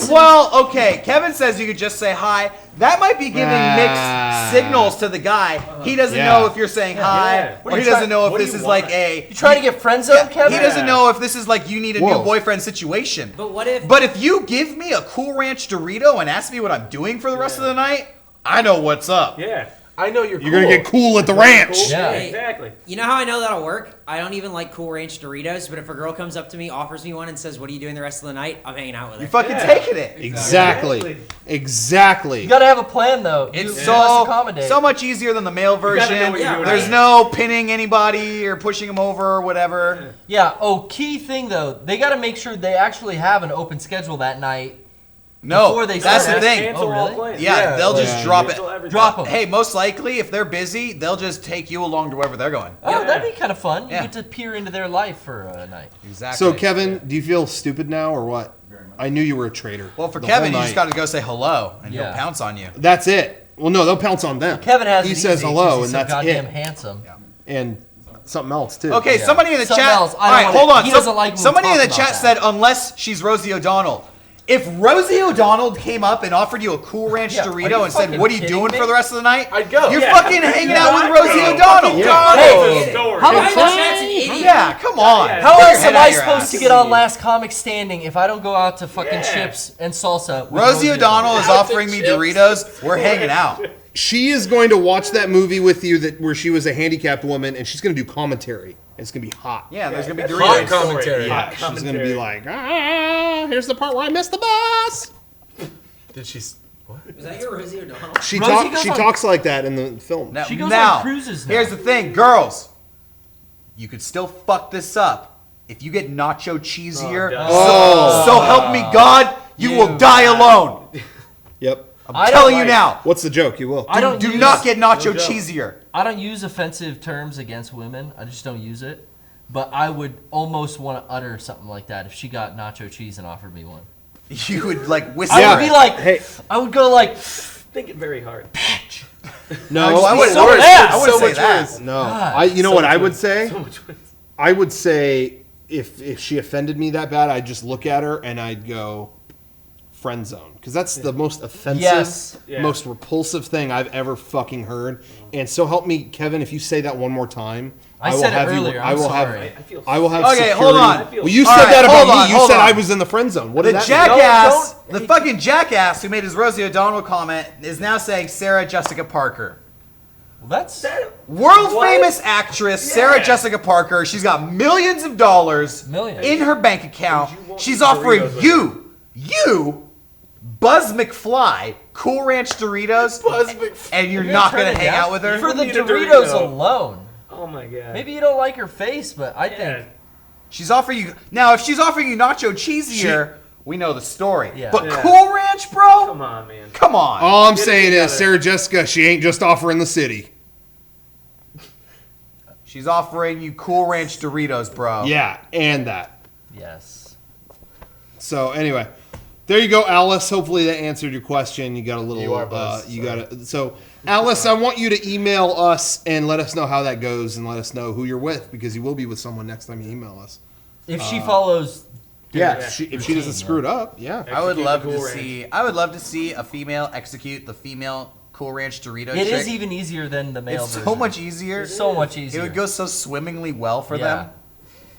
S9: Well, okay. Kevin says you could just say hi. That might be giving mixed signals to the guy. He doesn't
S1: Yeah.
S9: know if you're saying hi,
S7: Yeah.
S9: or he doesn't know if
S7: what do
S9: this
S7: you
S9: is
S7: want?
S9: like a.
S3: You trying to get friend zoned, Kevin?
S9: He doesn't know if this is like you need a
S1: Whoa.
S9: new boyfriend situation.
S4: But what if?
S9: But if you give me a Cool Ranch Dorito and ask me what I'm doing for the rest of the night, I know what's up.
S7: Yeah.
S6: I know you're.
S1: You're gonna get cool at the ranch.
S7: Cool.
S3: Yeah.
S7: Exactly.
S4: You know how I know that'll work? I don't even like Cool Ranch Doritos, but if a girl comes up to me, offers me one, and says, "What are you doing the rest of the night?" I'm hanging out with
S9: You
S4: her.
S9: fucking
S7: Yeah.
S9: taking it.
S1: Exactly. Exactly.
S3: You gotta have a plan though.
S9: It's
S3: you must
S9: so
S3: accommodate.
S9: so much easier than the male
S7: gotta know
S9: version.
S7: what you're doing.
S9: There's
S4: Right.
S9: no pinning anybody or pushing them over or whatever.
S3: Yeah. Oh, key thing though, they gotta make sure they actually have an open schedule that night.
S9: No,
S3: Before they
S9: that's
S3: start.
S9: the thing.
S7: Cancel
S3: Oh,
S7: all
S3: really?
S7: plans.
S9: Yeah, they'll just
S1: Yeah.
S9: drop it.
S7: Cancel everything.
S3: Drop 'em.
S9: Hey, most likely, if they're busy, they'll just take you along to wherever they're going.
S3: Oh,
S7: Yeah.
S3: that'd be kind of fun. You
S9: Yeah.
S3: get to peer into their life for a night.
S9: Exactly.
S1: So, Kevin, do you feel stupid now or what? I knew you were a traitor.
S9: well, for
S1: the
S9: Kevin,
S1: whole
S9: you just
S1: night.
S9: got to go say hello, and
S3: Yeah.
S9: he'll pounce on you.
S1: That's it. Well, no, they'll pounce on them.
S3: Kevin has.
S1: He
S3: it
S1: says
S3: easy 'cause
S1: hello,
S3: he's
S1: and
S3: so
S1: that's
S3: goddamn
S1: it.
S3: handsome.
S1: And something else too.
S9: Okay,
S3: Yeah.
S9: somebody in the
S3: Something
S9: chat.
S3: else. I
S9: All
S3: don't
S9: right,
S3: wanna-
S9: hold on.
S3: he doesn't like when we
S9: somebody in
S3: talk
S9: the
S3: about
S9: chat
S3: that.
S9: said, unless she's Rosie O'Donnell. If Rosie O'Donnell came up and offered you a Cool Ranch
S3: Yeah, are
S9: Dorito
S3: you
S9: and said,
S3: fucking
S9: "What are you
S3: kidding
S9: doing
S3: me?
S9: for the rest of the night?"
S6: I'd go.
S9: You're
S7: Yeah.
S9: fucking hanging out with
S7: I'd
S9: Rosie
S7: go.
S9: O'Donnell.
S6: Yeah.
S3: Hey,
S7: That's a story.
S3: how
S4: Hey,
S3: about
S4: that's an idiot.
S9: Yeah, come on.
S7: Yeah.
S3: How
S9: Get your
S3: else
S9: head
S3: am
S9: out
S3: I
S9: your
S3: supposed
S9: ass.
S3: to get on Last Comic Standing if I don't go out to fucking chips and salsa? with
S9: Rosie O'Donnell is
S6: Out to
S9: offering me
S6: chips.
S9: Doritos. We're hanging out.
S1: She is going to watch that movie with you where she was a handicapped woman, and she's going to do commentary. It's going to be hot.
S9: Yeah, there's gonna be
S6: Hot
S9: Doritos.
S6: commentary.
S7: Hot
S1: She's going to
S7: commentary.
S1: be like, here's the part where I missed the bus.
S6: Did she? What?
S4: Was that your Rosie O'Donnell?
S1: She
S3: Rosie goes on-
S1: talks like that in the film.
S9: Now,
S3: She goes
S9: now,
S3: on cruises now.
S9: here's the thing, girls. You could still fuck this up if you get nacho cheesier.
S7: Oh,
S9: so help me God, you will die alone.
S1: Yep.
S9: I'm
S3: I don't
S9: telling you
S3: like-
S9: now.
S1: What's the joke? You will.
S3: I don't
S9: Do
S3: use,
S9: not get nacho
S7: No joke.
S9: cheesier.
S3: I don't use offensive terms against women. I just don't use it. But I would almost want to utter something like that if she got nacho cheese and offered me one.
S9: You would like whisper.
S3: I would be like,
S1: Hey.
S3: I would go like,
S7: Thinking very hard.
S1: No,
S9: I wouldn't
S3: so
S9: worse.
S3: mad.
S9: I wouldn't
S6: So
S9: say
S6: much
S9: that.
S6: worse.
S1: no.
S3: God.
S1: You know what I would say?
S7: So much worse.
S1: I would say if she offended me that bad, I'd just look at her and I'd go friend zone, because that's the most offensive,
S3: Yes.
S7: Yeah.
S1: most repulsive thing I've ever fucking heard. And so help me, Kevin, if you say that one more time,
S3: I
S1: will
S3: said it
S1: have
S3: earlier.
S1: you.
S3: I'm
S1: I will
S3: sorry.
S7: I feel
S1: have. I will have.
S9: Okay,
S1: security.
S9: hold on.
S1: Well, you
S9: All
S1: said
S9: right,
S1: that
S9: hold
S1: about
S9: on,
S1: me. You
S9: hold
S1: said
S9: on.
S1: I was in the friend zone. What
S9: The
S1: did that mean?
S9: jackass,
S3: don't-
S9: the fucking jackass who made his Rosie O'Donnell comment is now saying Sarah Jessica Parker.
S3: well, that's
S9: World
S7: What?
S9: famous actress Sarah Jessica Parker. She's got millions of dollars
S3: Millions.
S9: in her bank account.
S7: Would you want
S9: She's
S7: Doritos
S9: offering
S7: with
S9: you, Buzz McFly, Cool Ranch Doritos,
S6: Buzz McFly.
S9: and you're
S3: You're
S9: not
S3: turning
S9: gonna hang
S3: down
S9: out with her.
S3: for the
S7: need a
S3: Doritos
S7: Dorito.
S3: alone.
S7: Oh my god.
S3: Maybe you don't like her face, but I
S7: Yeah.
S3: think
S9: She's offering you now. If she's offering you nacho cheesier, we know the story.
S3: Yeah.
S9: But
S7: Yeah.
S9: Cool Ranch, bro,
S7: Come on, man.
S9: come on.
S1: All I'm
S7: Get it
S1: saying is,
S7: together.
S1: Sarah Jessica, she ain't just offering the city.
S9: She's offering you Cool Ranch Doritos, bro.
S1: Yeah, and that.
S3: yes.
S1: So anyway, there you go, Alice. Hopefully that answered your question. You got a little.
S6: You are Buzz,
S1: you got it. So, Alice, I want you to email us and let us know how that goes, and let us know who you're with, because you will be with someone next time you email us.
S3: If she follows,
S1: Yeah,
S7: Yeah.
S1: if she doesn't screw it up, yeah.
S9: I would
S7: Execute
S9: love
S7: the
S9: to
S7: Cool Ranch.
S9: see. I would love to see a female execute the female Cool Ranch Dorito.
S3: it
S9: chick.
S3: is even easier than the male
S9: It's
S3: version.
S9: so much easier.
S3: So much
S9: It
S3: easier.
S9: would go so swimmingly well for
S3: Yeah.
S9: them.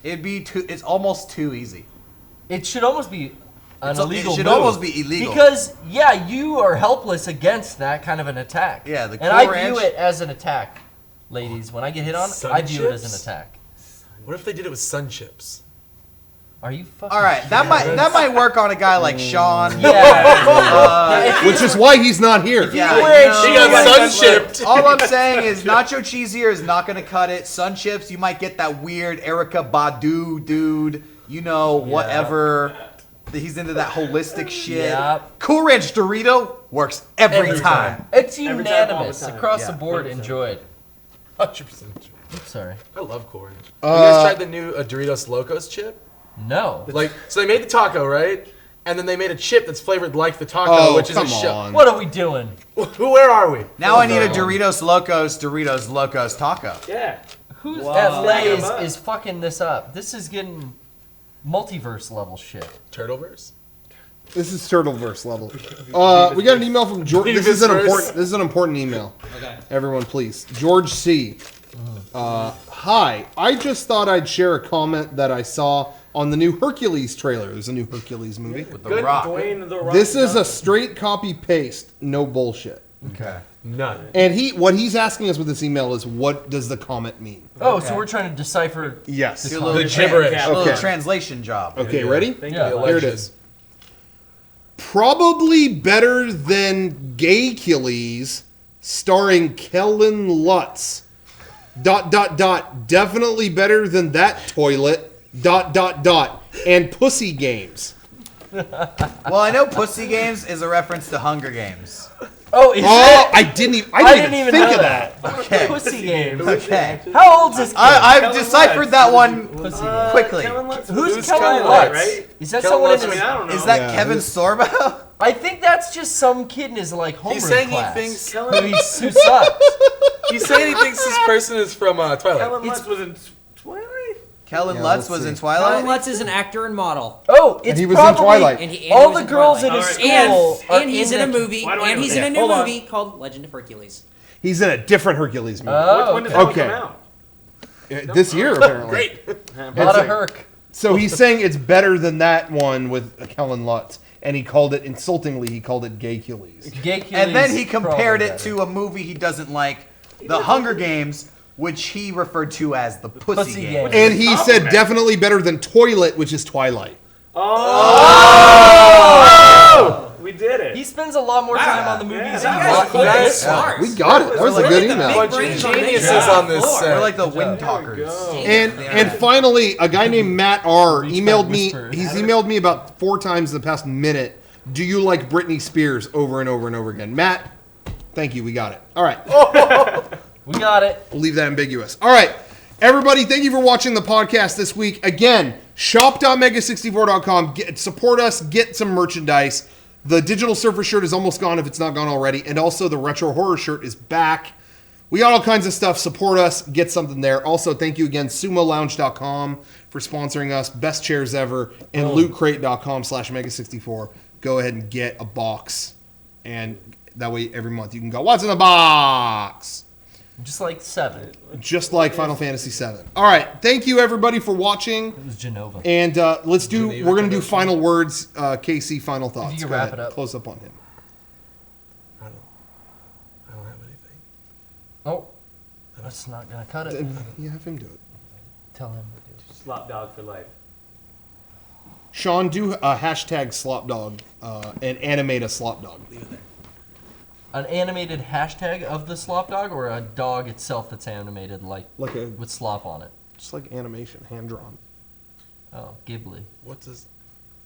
S9: It'd be too. It's almost too easy.
S3: It should almost be an
S9: It
S3: illegal
S9: should
S3: move.
S9: almost be illegal.
S3: Because, yeah, you are helpless against that kind of an attack.
S9: Yeah, the
S3: and
S9: Cool
S3: I
S9: Ranch-
S3: view it as an attack, ladies. When I get hit on,
S6: Sun
S3: I view it as
S6: chips?
S3: an attack.
S6: What if they did it with sun chips?
S3: Are you fucking
S9: All right, that might work on a guy like Sean.
S3: Yeah.
S1: Which is why he's not here.
S9: Yeah,
S3: wear
S9: no,
S6: She got
S9: like,
S6: sun chipped.
S9: all I'm saying is nacho cheesier is not going to cut it. Sun chips, you might get that weird Erica Badu dude. You know, whatever. He's into that holistic shit.
S3: Yeah.
S9: Cool Ranch Dorito works every time.
S3: It's
S7: Every time, all the
S3: unanimous
S7: time.
S3: across
S9: Yeah.
S3: the board.
S7: 100%.
S3: Enjoyed.
S6: 100%.
S3: Oops, sorry.
S6: I love Cool Ranch. You guys tried the new Doritos Locos chip?
S3: No.
S6: Like, so they made the taco, right? And then they made a chip that's flavored like the taco,
S1: Oh,
S6: which is a
S1: come
S6: show.
S1: on.
S3: What are we doing?
S6: Where are we?
S9: Now I need a Doritos Locos taco.
S7: Yeah.
S3: Who's
S7: Wow.
S3: at Lay's
S7: Wow.
S3: is fucking this up? This is getting multiverse level shit.
S6: Turtleverse?
S1: This is Turtleverse level. We got an email from George. This is an important email.
S4: Okay.
S1: Everyone, please. George C. Hi. I just thought I'd share a comment that I saw on the new Hercules trailer. There's a new Hercules movie.
S9: The
S7: Good
S9: Rock.
S7: Dwayne the Rock.
S1: This is a
S7: Johnson.
S1: straight copy paste, no bullshit.
S9: Okay.
S6: None.
S1: And what he's asking us with this email is, what does the comment mean?
S3: Oh, so we're trying to decipher.
S1: Yes.
S9: Do a little
S6: The gibberish.
S9: A little
S1: Okay.
S9: translation job.
S1: Okay, ready?
S7: Thank
S3: Yeah.
S7: you.
S1: Here it is. Probably better than Gaycules, starring Kellen Lutz. ... Definitely better than that toilet. ... And Pussy Games.
S9: Well, I know Pussy Games is a reference to Hunger Games.
S3: Oh, is
S1: Oh,
S3: it?
S1: I didn't even think
S3: know
S1: of that.
S9: Okay.
S3: Pussy game.
S9: Okay.
S3: How old is this kid?
S9: I've
S7: Kellen
S9: deciphered
S7: Lutz.
S9: that one
S3: Pussy
S9: quickly.
S7: Kellen Lutz.
S3: Who's
S7: Who's
S3: Kellen
S7: Lutz,
S3: Lutz?
S7: right?
S3: Is that
S6: Kellen
S3: someone
S6: Lutz
S3: in
S7: I
S3: his...
S7: mean, I don't know.
S9: Is that
S1: Yeah,
S9: Kevin Sorbo?
S3: I think that's just some kid in his like homeroom
S6: He's saying
S3: class.
S6: he thinks.
S3: Who sucks.
S6: He's saying he thinks this person is from Twilight.
S7: Kellen Lutz was in Twilight?
S9: Kellen
S1: Yeah,
S9: Lutz
S1: let's
S9: was in
S1: see.
S9: Twilight?
S4: Kellen Lutz is an actor and model.
S3: Oh, it's
S1: And he was in
S3: probably
S1: Twilight.
S4: And he
S3: all
S4: was
S3: the
S4: in
S3: girls in
S4: Twilight.
S3: his
S7: Alright.
S3: school are
S4: And he's in a
S3: the-
S4: movie.
S7: Why do I
S4: And
S7: know
S4: he's
S7: that?
S4: in a new
S7: Hold on.
S4: movie called Legend of Hercules.
S1: He's in a different Hercules movie.
S3: Oh,
S7: When did
S3: okay.
S7: that one
S1: Okay.
S7: come out?
S1: this year apparently.
S3: A lot of herc.
S1: So he's saying it's better than that one with Kellen Lutz, and he called it insultingly. He called it Gay Cules.
S2: And then he compared it to a movie he doesn't like, The Hunger Games, which he referred to as the Pussy Game.
S1: And he said definitely better than Toilet, which is Twilight.
S7: Oh! We did it.
S3: He spends a lot more time on the movies.
S1: We got it. That was a good email.
S6: Bunch of geniuses on this set.
S2: We're like the wind talkers.
S1: And finally, a guy named Matt R. emailed me. He's emailed me about 4 times in the past minute. Do you like Britney Spears over and over and over again? Matt, thank you. We got it. All right.
S3: We got it.
S1: We'll leave that ambiguous. All right. Everybody, thank you for watching the podcast this week. Again, shop.mega64.com. Support us. Get some merchandise. The Digital Surfer shirt is almost gone if it's not gone already. And also the Retro Horror shirt is back. We got all kinds of stuff. Support us. Get something there. Also, thank you again, sumolounge.com for sponsoring us. Best chairs ever. And lootcrate.com/mega64. Go ahead and get a box. And that way every month you can go, what's in the box?
S3: Just like 7.
S1: Just like Final Fantasy VII. All right. Thank you, everybody, for watching.
S3: It was Genova.
S1: And we're going to do final words. KC, final thoughts.
S3: If you
S1: Go
S3: wrap
S1: ahead.
S3: it up.
S1: Close up on him.
S6: I don't have anything.
S3: Oh, that's not going to cut it.
S1: You have him do it.
S3: Tell him.
S7: Slop dog for life.
S1: Sean, do a hashtag slop dog and animate a slop dog.
S3: An animated hashtag of the slop dog, or a dog itself that's animated, like
S1: a,
S3: with slop on it?
S1: just like animation, hand drawn.
S3: Oh, Ghibli.
S6: What's this?